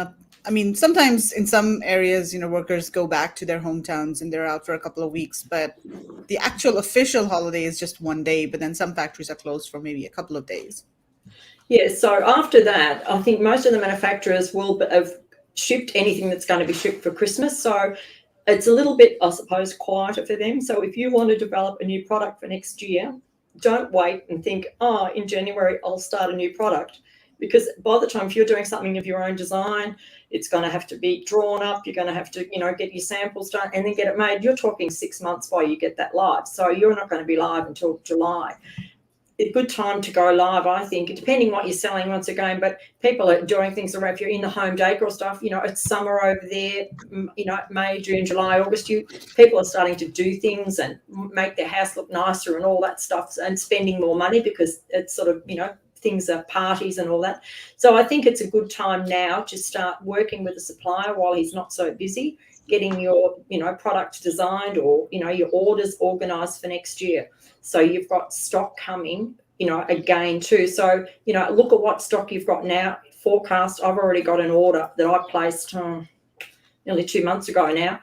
Sometimes in some areas, workers go back to their hometowns and they're out for a couple of weeks, but the actual official holiday is just 1 day, but then some factories are closed for maybe a couple of days. Yeah, so after that, I think most of the manufacturers will have shipped anything that's going to be shipped for Christmas. So it's a little bit, I suppose, quieter for them. So if you want to develop a new product for next year, don't wait and think, in January, I'll start a new product. Because by the time, if you're doing something of your own design, it's going to have to be drawn up. You're going to have to, get your samples done and then get it made. You're talking 6 months while you get that live. So you're not going to be live until July. A good time to go live, I think, depending what you're selling once again, but people are doing things around, if you're in the home decor stuff, it's summer over there, May, June, July, August, people are starting to do things and make their house look nicer and all that stuff and spending more money because it's sort of, things are parties and all that. So I think it's a good time now to start working with a supplier while he's not so busy getting your, product designed or, your orders organized for next year. So you've got stock coming, again too. So, look at what stock you've got now. Forecast, I've already got an order that I placed nearly 2 months ago now.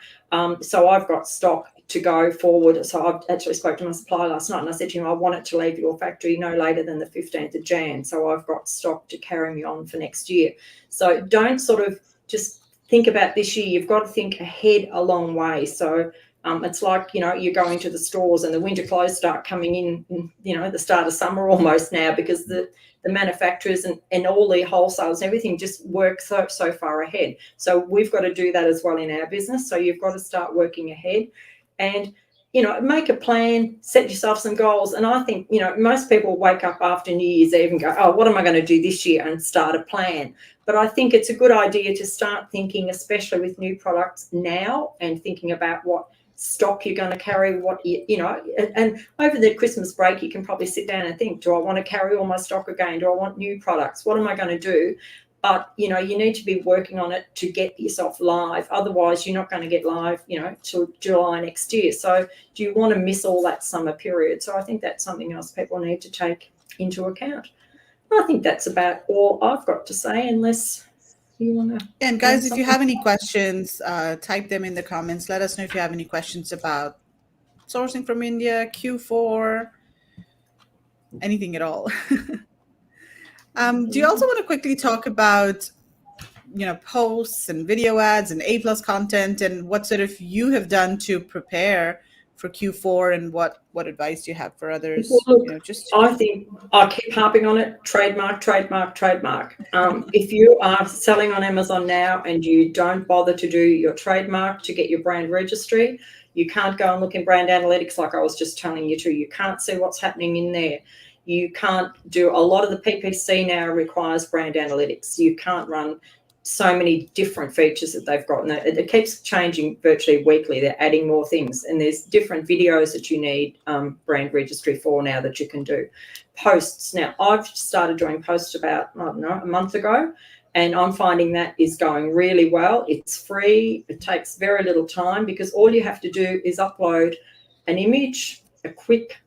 So I've got stock to go forward. So I've actually spoke to my supplier last night and I said to him, I want it to leave your factory no later than the 15th of Jan. So I've got stock to carry me on for next year. So don't sort of just think about this year. You've got to think ahead a long way. So it's like, you're going to the stores and the winter clothes start coming in, the start of summer almost now, because the manufacturers and all the wholesalers and everything just work so far ahead. So we've got to do that as well in our business. So you've got to start working ahead and, make a plan, set yourself some goals. And I think, most people wake up after New Year's Eve and go, oh, what am I going to do this year, and start a plan. But I think it's a good idea to start thinking, especially with new products now, and thinking about what stock you're going to carry, and over the Christmas break, you can probably sit down and think, do I want to carry all my stock again? Do I want new products? What am I going to do? But, you need to be working on it to get yourself live. Otherwise, you're not going to get live, till July next year. So do you want to miss all that summer period? So I think that's something else people need to take into account. I think that's about all I've got to say, unless you want to. And guys, if you have any questions, type them in the comments. Let us know if you have any questions about sourcing from India, Q4, anything at all. Do you also want to quickly talk about, posts and video ads and A+ content, and what sort of you have done to prepare for Q4, and what advice do you have for others? Well, look, I think I keep harping on it. Trademark. If you are selling on Amazon now and you don't bother to do your trademark to get your brand registry, you can't go and look in brand analytics like I was just telling you to. You can't see what's happening in there. You can't do, a lot of the PPC now requires brand analytics. You can't run so many different features that they've got. And it keeps changing virtually weekly. They're adding more things. And there's different videos that you need brand registry for now that you can do. Posts. Now, I've started doing posts about, a month ago, and I'm finding that is going really well. It's free. It takes very little time, because all you have to do is upload an image, a quick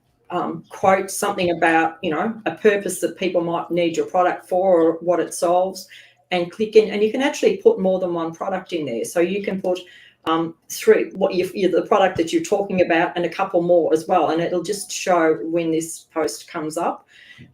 quote, something about, a purpose that people might need your product for or what it solves, and click in. And you can actually put more than one product in there. So you can put through the product that you're talking about and a couple more as well. And it'll just show when this post comes up.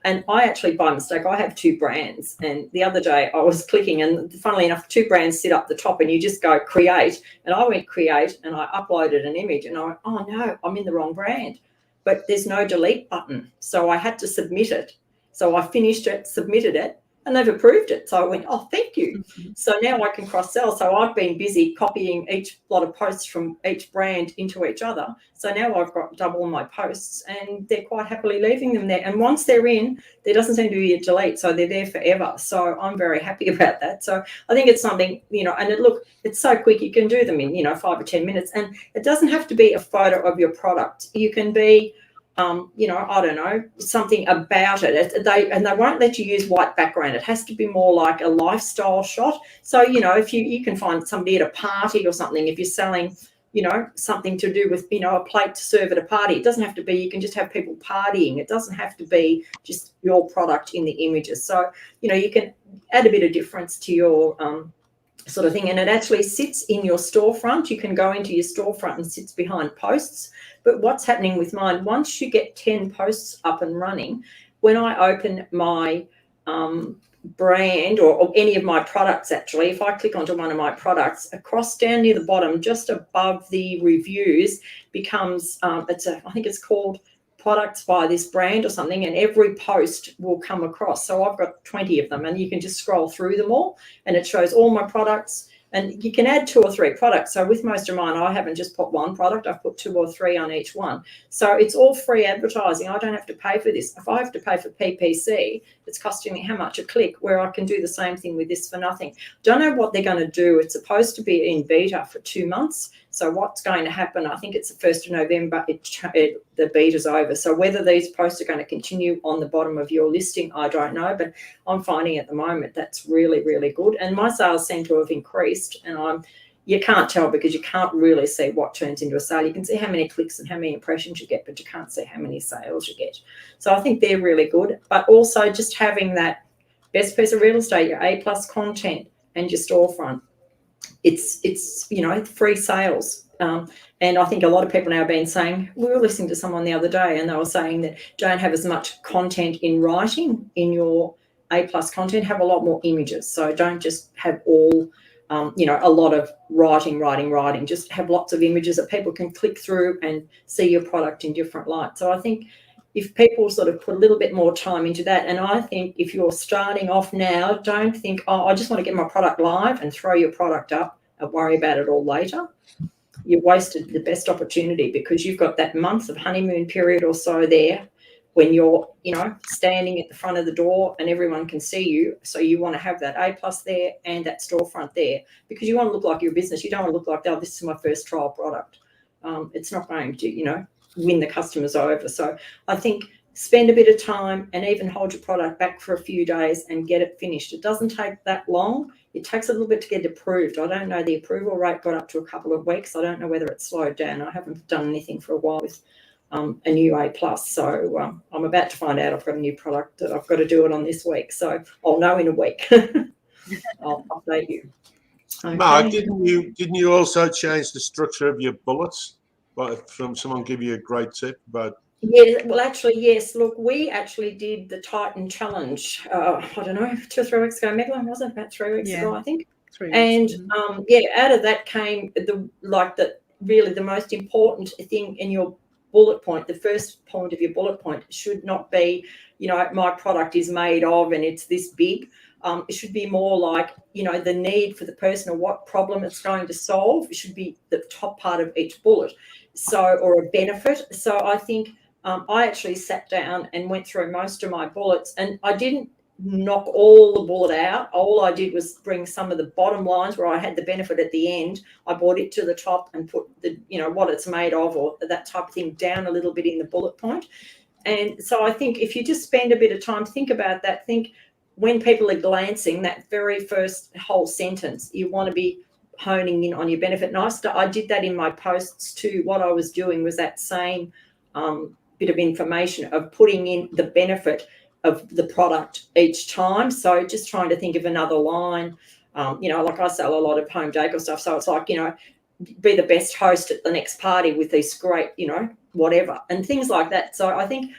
And I actually, by mistake, I have 2 brands. And the other day I was clicking, and funnily enough, 2 brands sit up the top, and you just go create. And I went create, and I uploaded an image, and I went, oh no, I'm in the wrong brand. But there's no delete button. So I had to submit it. So I finished it, submitted it, and they've approved it. So I went, oh, thank you. Mm-hmm. So now I can cross-sell. So I've been busy copying each lot of posts from each brand into each other. So now I've got double my posts, and they're quite happily leaving them there. And once they're in, there doesn't seem to be a delete. So they're there forever. So I'm very happy about that. So I think it's something, and it's so quick. You can do them in, 5 or 10 minutes. And it doesn't have to be a photo of your product. You can be, I don't know, something about it. They won't let you use white background. It has to be more like a lifestyle shot. So, if you can find somebody at a party or something, if you're selling, something to do with, a plate to serve at a party. It doesn't have to be, you can just have people partying. It doesn't have to be just your product in the images. So, you can add a bit of difference to your sort of thing. And it actually sits in your storefront. You can go into your storefront and sits behind posts. But what's happening with mine, once you get 10 posts up and running, when I open my brand or any of my products, actually, if I click onto one of my products, across down near the bottom, just above the reviews, becomes, I think it's called products by this brand or something, and every post will come across. So I've got 20 of them, and you can just scroll through them all, and it shows all my products. And you can add 2 or 3 products. So with most of mine, I haven't just put one product. I've put 2 or 3 on each one. So it's all free advertising. I don't have to pay for this. If I have to pay for PPC, it's costing me how much a click, where I can do the same thing with this for nothing. Don't know what they're going to do. It's supposed to be in beta for 2 months. So what's going to happen, I think it's the 1st of November, the beta's over. So whether these posts are going to continue on the bottom of your listing, I don't know. But I'm finding at the moment that's really, really good. And my sales seem to have increased. And I'm, you can't tell because you can't really see what turns into a sale. You can see how many clicks and how many impressions you get, but you can't see how many sales you get. So I think they're really good. But also just having that best piece of real estate, your A+ content and your storefront. It's free sales. And I think a lot of people now have been saying, we were listening to someone the other day and they were saying that don't have as much content in writing in your A+ content, have a lot more images. So don't just have all a lot of writing, just have lots of images that people can click through and see your product in different light. So I think if people sort of put a little bit more time into that, and I think if you're starting off now, don't think, oh, I just want to get my product live and throw your product up and worry about it all later. You've wasted the best opportunity because you've got that month of honeymoon period or so there when you're, standing at the front of the door and everyone can see you. So you want to have that A+ there and that storefront there because you want to look like your business. You don't want to look like, oh, this is my first trial product. It's not going to, win the customers over. So I think spend a bit of time and even hold your product back for a few days and get it finished. It doesn't take that long. It takes a little bit to get approved. I don't know, the approval rate got up to a couple of weeks. I don't know whether it's slowed down. I haven't done anything for a while with a new A+. So I'm about to find out I've got a new product that I've got to do it on this week. So I'll know in a week. I'll update you. Okay. Mark, didn't you also change the structure of your bullets? But from someone give you a great tip about. Yeah, well, actually, yes. Look, we actually did the Titan Challenge. I don't know, 2 or 3 weeks ago. Megalyn, was it about 3 weeks ago? I think. 3 weeks. And out of that came really the most important thing in your bullet point. The first point of your bullet point should not be, my product is made of and it's this big. It should be more like, the need for the person or what problem it's going to solve. It should be the top part of each bullet. So, or a benefit. So I think I actually sat down and went through most of my bullets, and I didn't knock all the bullet out. All I did was bring some of the bottom lines where I had the benefit at the end. I brought it to the top and put the, what it's made of or that type of thing down a little bit in the bullet point. And so I think if you just spend a bit of time, think about that. Think when people are glancing, that very first whole sentence, you want to be honing in on your benefit. And I did that in my posts too. What I was doing was that same bit of information of putting in the benefit of the product each time. So just trying to think of another line, like I sell a lot of home decor stuff. So it's like, be the best host at the next party with these great, whatever, and things like that. So I think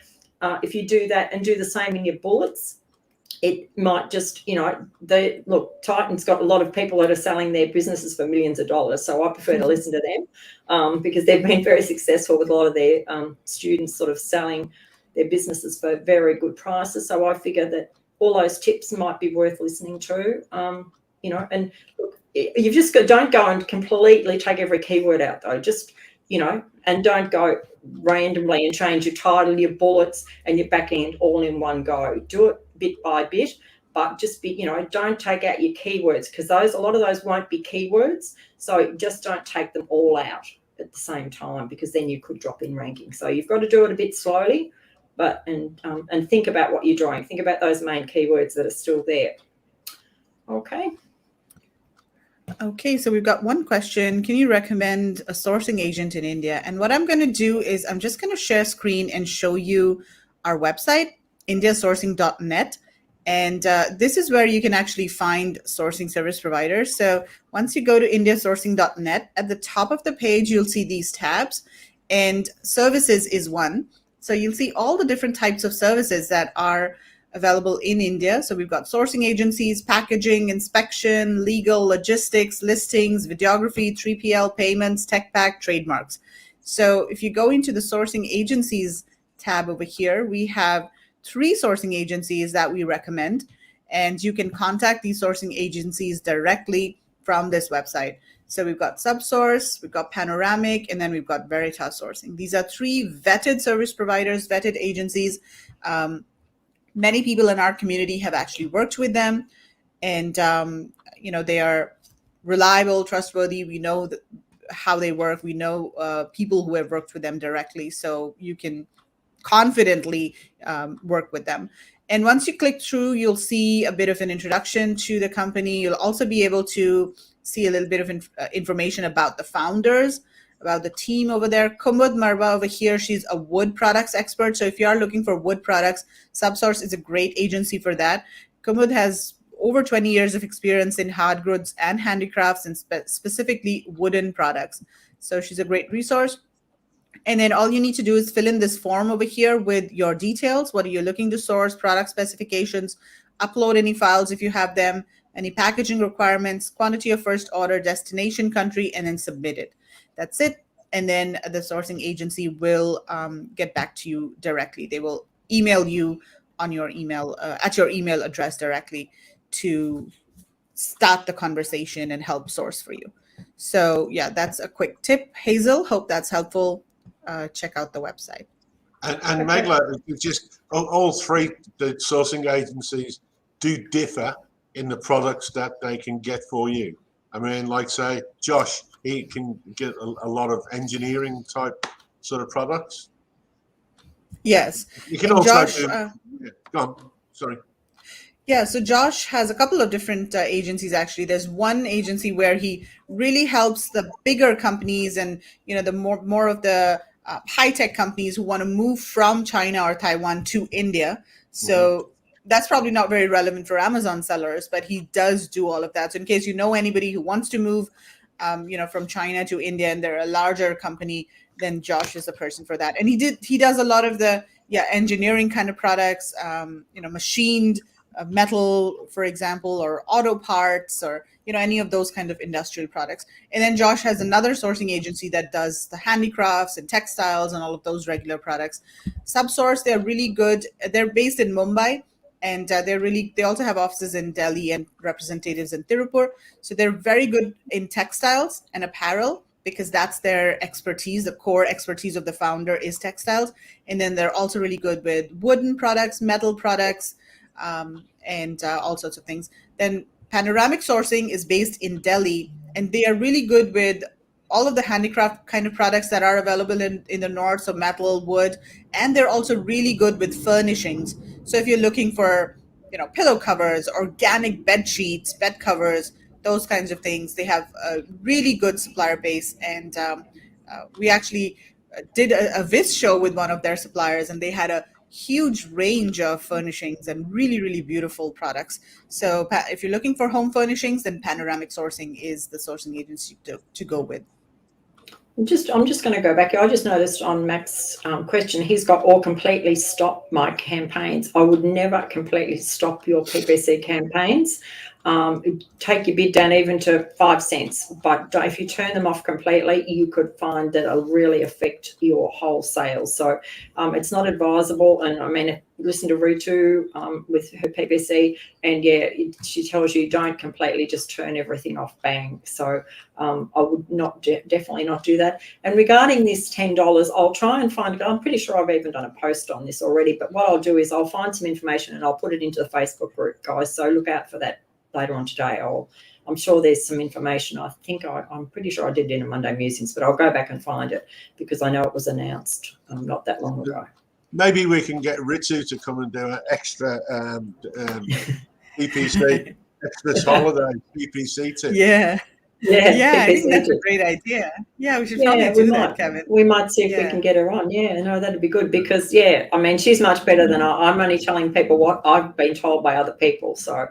if you do that and do the same in your bullets, it might just, Titan's got a lot of people that are selling their businesses for millions of dollars. So I prefer to listen to them because they've been very successful with a lot of their students sort of selling their businesses for very good prices. So I figure that all those tips might be worth listening to, and look, you've just got, don't go and completely take every keyword out though. Just, and don't go randomly and change your title, your bullets and your back end all in one go. Do it bit by bit, but just be, don't take out your keywords because a lot of those won't be keywords. So just don't take them all out at the same time because then you could drop in ranking. So you've got to do it a bit slowly, but and think about what you're drawing. Think about those main keywords that are still there. Okay, so we've got one question. Can you recommend a sourcing agent in India? And what I'm going to do is I'm just going to share screen and show you our website, indiasourcing.net. And this is where you can actually find sourcing service providers. So once you go to indiasourcing.net, at the top of the page, you'll see these tabs, and services is one. So you'll see all the different types of services that are available in India. So we've got sourcing agencies, packaging, inspection, legal, logistics, listings, videography, 3PL, payments, tech pack, trademarks. So if you go into the sourcing agencies tab over here, we have 3 sourcing agencies that we recommend, and you can contact these sourcing agencies directly from this website. So we've got Subsource, we've got Panoramic, and then we've got Veritas Sourcing. These are 3 vetted service providers, vetted agencies. Many people in our community have actually worked with them, and they are reliable, trustworthy. We know how they work. We know people who have worked with them directly, so you can confidently work with them. And once you click through, you'll see a bit of an introduction to the company. You'll also be able to see a little bit of information about the founders, about the team over there. Kumud Marwa over here, she's a wood products expert. So if you are looking for wood products, Subsource is a great agency for that. Kumud has over 20 years of experience in hard goods and handicrafts, and specifically wooden products. So she's a great resource. And then all you need to do is fill in this form over here with your details. What are you looking to source, product specifications, upload any files if you have them, any packaging requirements, quantity of first order, destination country, and then submit it. That's it. And then the sourcing agency will get back to you directly. They will email you on your email, at your email address directly, to start the conversation and help source for you. So yeah, that's a quick tip. Hazel, hope that's helpful. Check out the website. And Megla, just all three the sourcing agencies do differ in the products that they can get for you. I mean, like say Josh, he can get a lot of engineering type sort of products. Yes. You can also Josh, do. Yeah, go on. Sorry. Yeah, so Josh has a couple of different agencies actually. There's one agency where he really helps the bigger companies and the more of the high tech companies who want to move from China or Taiwan to India. So that's probably not very relevant for Amazon sellers, but he does do all of that. So in case you know anybody who wants to move, from China to India and they're a larger company, then Josh is the person for that. And he does a lot of the engineering kind of products, machined metal, for example, or auto parts, or any of those kind of industrial products. And then Josh has another sourcing agency that does the handicrafts and textiles and all of those regular products. Subsource, they're really good. They're based in Mumbai, and they also have offices in Delhi and representatives in Tirupur. So they're very good in textiles and apparel, because that's their expertise. The core expertise of the founder is textiles. And then they're also really good with wooden products, metal products, and all sorts of things. Then Panoramic Sourcing is based in Delhi, and they are really good with all of the handicraft kind of products that are available in the north, so metal, wood, and they're also really good with furnishings. So if you're looking for, pillow covers, organic bed sheets, bed covers, those kinds of things, they have a really good supplier base. And we actually did a Viz show with one of their suppliers, and they had a huge range of furnishings and really, really beautiful products. So if you're looking for home furnishings, then Panoramic Sourcing is the sourcing agency to go with. I'm just going to go back. I just noticed on Mac's question, he's got or completely stop my campaigns. I would never completely stop your PPC campaigns. Take your bid down even to 5 cents, but if you turn them off completely, you could find that it'll really affect your whole sales. So it's not advisable. And I mean, listen to Ritu with her PPC, and she tells you don't completely just turn everything off, bang. So I would definitely not do that. And regarding this $10, I'll try and find, I'm pretty sure I've even done a post on this already, but what I'll do is I'll find some information and I'll put it into the Facebook group, guys. So look out for that later on today. I'm sure there's some information. I'm pretty sure I did it in a Monday Musings, but I'll go back and find it because I know it was announced not that long ago. Maybe we can get Ritu to come and do an extra PPC, extra holiday PPC tip. Yeah, I think that's a great idea. Yeah, we should probably do that, Kevin. We might see if we can get her on. Yeah, no, that'd be good because, I mean, she's much better than I'm only telling people what I've been told by other people. So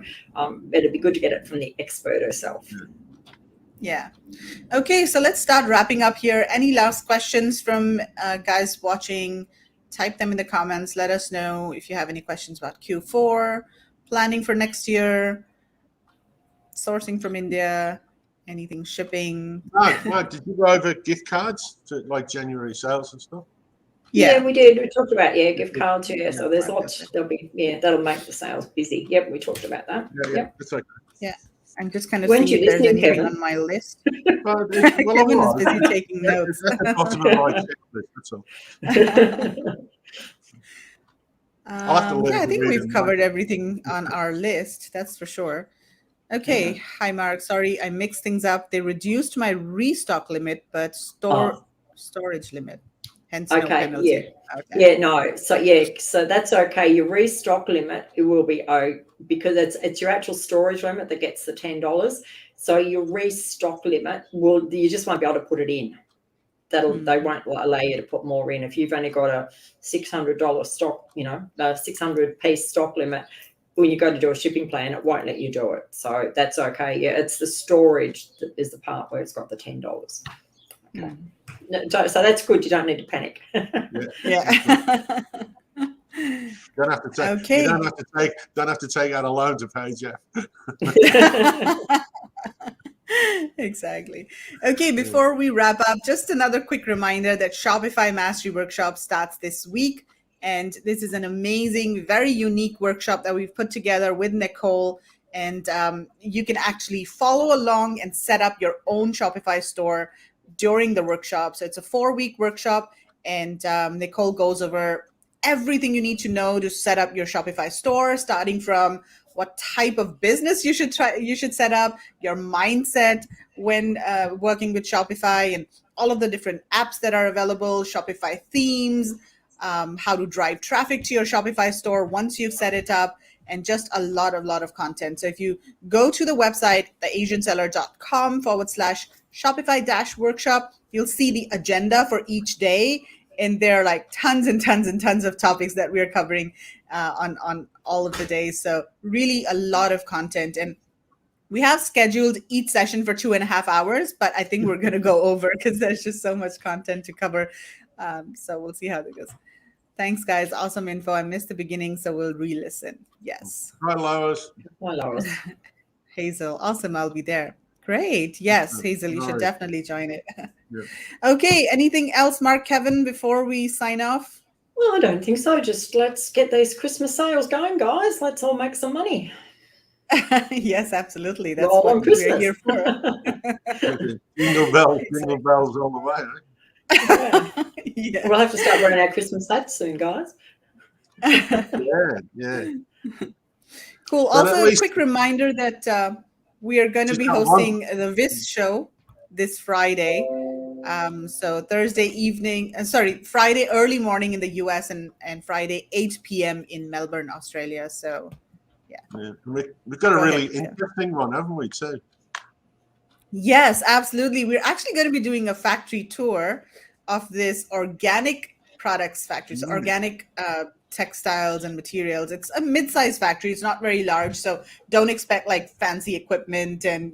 it'd be good to get it from the expert herself. Yeah. Okay, so let's start wrapping up here. Any last questions from guys watching? Type them in the comments. Let us know if you have any questions about Q4, planning for next year, sourcing from India, anything shipping. Right. Did you go over gift cards to like January sales and stuff? Yeah, we did. We talked about gift cards. Yeah, so there's lots. There'll be that'll make the sales busy. Yep, we talked about that. Yeah, that's okay. Yeah, I'm just kind of seeing if there's anything Kevin? On my list. Kevin is busy taking notes. At the bottom of my checklist, that's all. I think we've covered everything on our list. That's for sure. Okay. Yeah. Hi, Mark. Sorry, I mixed things up. They reduced my restock limit, but storage limit. hence no Okay, penalty. yeah. Okay. Yeah, no. So that's okay. Your restock limit, it will be because it's your actual storage limit that gets the $10. So your restock limit you just won't be able to put it in. They won't allow you to put more in. If you've only got a $600 stock, a 600 piece stock limit, when you go to do a shipping plan, it won't let you do it. So that's okay. Yeah, it's the storage that is the part where it's got the $10. Okay. So that's good. You don't need to panic. Yeah. Don't have to take. Okay. You don't have to take out a loan to pay Jeff. Exactly. Okay, before we wrap up, just another quick reminder that Shopify Mastery Workshop starts this week. And this is an amazing, very unique workshop that we've put together with Nicole. And you can actually follow along and set up your own Shopify store during the workshop. So it's a 4-week workshop, and Nicole goes over everything you need to know to set up your Shopify store, starting from what type of business you should set up, your mindset when working with Shopify, and all of the different apps that are available, Shopify themes, how to drive traffic to your Shopify store once you've set it up, and just a lot of content. So if you go to the website, theasianseller.com/Shopify-workshop, you'll see the agenda for each day. And there are like tons and tons and tons of topics that we're covering on all of the days. So really a lot of content. And we have scheduled each session for 2.5 hours, but I think we're going to go over because there's just so much content to cover. So we'll see how that goes. Thanks, guys. Awesome info. I missed the beginning, so we'll re-listen. Yes. Hi, Lois. Hi, Lois. Hazel. Awesome. I'll be there. Great. Yes, Hazel, you should definitely join it. Yeah. Okay. Anything else, Mark, Kevin, before we sign off? Well, I don't think so. Just let's get these Christmas sales going, guys. Let's all make some money. Yes, absolutely. That's all what on Christmas. we're here for. Jingle bells all the way. Yeah. Yeah. We'll have to start running our Christmas hats soon, guys. Yeah. Cool. But Also, at a least- quick reminder that we are going to be hosting the Viz show this Friday. So Friday early morning in the US and Friday 8 p.m. in Melbourne, Australia. So, yeah. We've got a really interesting one, haven't we, too? Yes, absolutely. We're actually going to be doing a factory tour of this organic products factory. So organic textiles and materials. It's a mid-sized factory. It's not very large. So don't expect like fancy equipment and,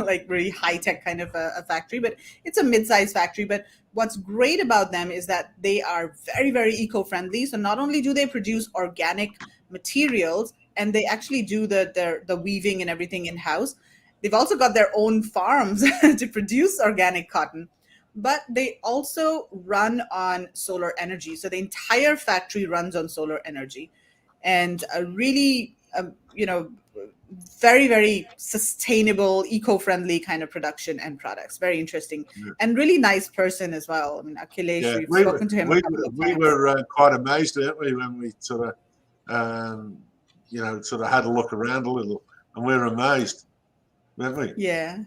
like very high-tech kind of a factory, but it's a mid-sized factory. But what's great about them is that they are very, very eco-friendly. So not only do they produce organic materials, and they actually do the weaving and everything in-house, they've also got their own farms to produce organic cotton, but they also run on solar energy. So the entire factory runs on solar energy, and a really, very, very sustainable, eco-friendly kind of production and products. Very interesting and really nice person as well. I mean, Akhilesh, we've spoken to him a couple of times. We were quite amazed, weren't we, when we sort of had a look around a little, and we were amazed. Yeah,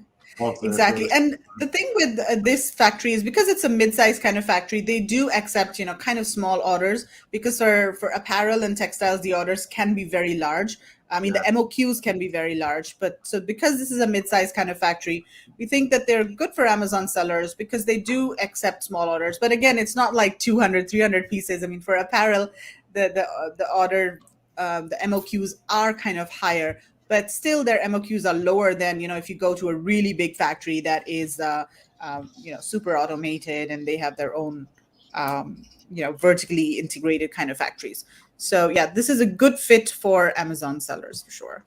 exactly. And the thing with this factory is because it's a mid-sized kind of factory, they do accept, kind of small orders, because for apparel and textiles, the orders can be very large. I mean, the MOQs can be very large, but so because this is a mid-sized kind of factory, we think that they're good for Amazon sellers because they do accept small orders. But again, it's not like 200, 300 pieces. I mean, for apparel, the order, the MOQs are kind of higher. But still, their MOQs are lower than, if you go to a really big factory that is, super automated, and they have their own, vertically integrated kind of factories. So, yeah, this is a good fit for Amazon sellers for sure.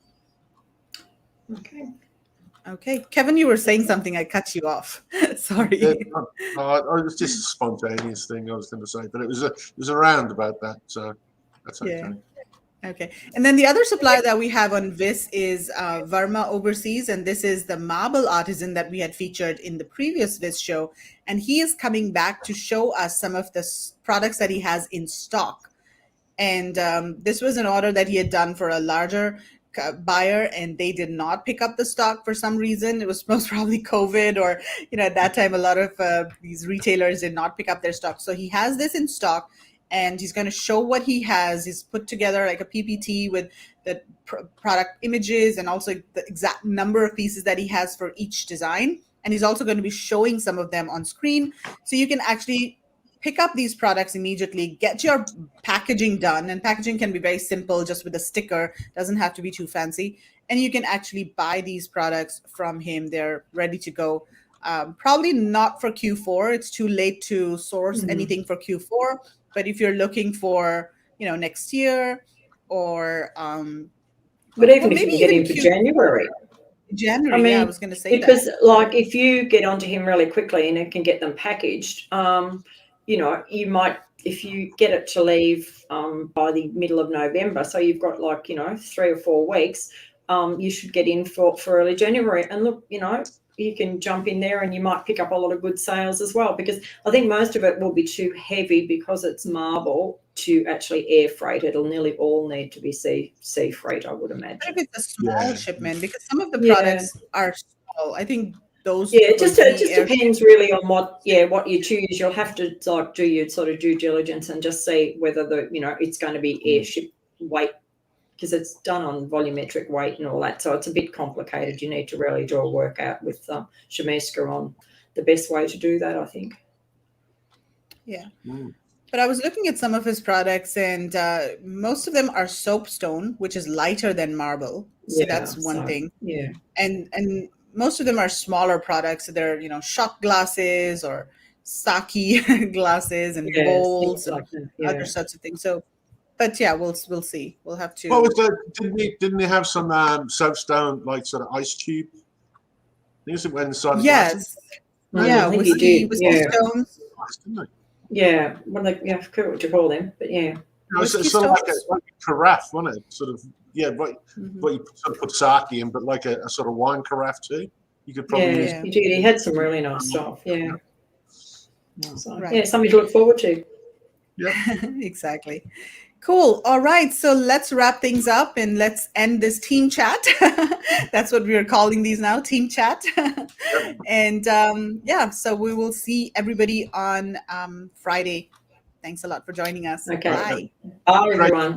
Okay. Kevin, you were saying something. I cut you off. Sorry. Yeah, it was just a spontaneous thing I was going to say, but it was around about that. So that's okay. Yeah. Okay. And then the other supplier that we have on Viz is Verma Overseas. And this is the marble artisan that we had featured in the previous Viz show. And he is coming back to show us some of the products that he has in stock. And this was an order that he had done for a larger buyer and they did not pick up the stock for some reason. It was most probably COVID, or at that time a lot of these retailers did not pick up their stock. So he has this in stock, and he's going to show what he has. He's put together like a PPT with the product images and also the exact number of pieces that he has for each design. And he's also going to be showing some of them on screen, so you can actually pick up these products immediately, get your packaging done. And packaging can be very simple, just with a sticker, doesn't have to be too fancy. And you can actually buy these products from him. They're ready to go. Probably not for Q4. It's too late to source anything for Q4. But if you're looking for, next year, or but even if you can get in for January. January, I was going to say because like if you get onto him really quickly and it can get them packaged, you might, if you get it to leave by the middle of November, so you've got 3 or 4 weeks, you should get in for early January. And look, you can jump in there and you might pick up a lot of good sales as well, because I think most of it will be too heavy because it's marble to actually air freight. It'll nearly all need to be sea freight, I would imagine. If it's a small shipment, because some of the products are small. I think those. Yeah, it just depends really on what you choose. You'll have to do your sort of due diligence and just see whether it's going to be airship weight, because it's done on volumetric weight and all that. So it's a bit complicated. You need to really do a workout with Shemiska on the best way to do that, I think. Yeah. But I was looking at some of his products, and most of them are soapstone, which is lighter than marble. So that's one thing. Yeah. And most of them are smaller products. So they're, shot glasses or sake glasses and bowls and other sorts of things. So, but we'll see. We'll have to. What was that? Didn't he have some soapstone, like sort of ice cube? Is it when inside? Yes. Yeah, whiskey stones. Didn't he? Yeah, I forget what you call them, but yeah. It's sort of like a carafe, wasn't it? Sort of, what you sort of put sake in, but like a sort of wine carafe too. You could probably use. He did. He had some really nice stuff. Yeah. So, something to look forward to. Yeah. Exactly. Cool. All right. So let's wrap things up and let's end this team chat. That's what we are calling these now, team chat. And so we will see everybody on Friday. Thanks a lot for joining us. Okay. Bye. Bye, everyone.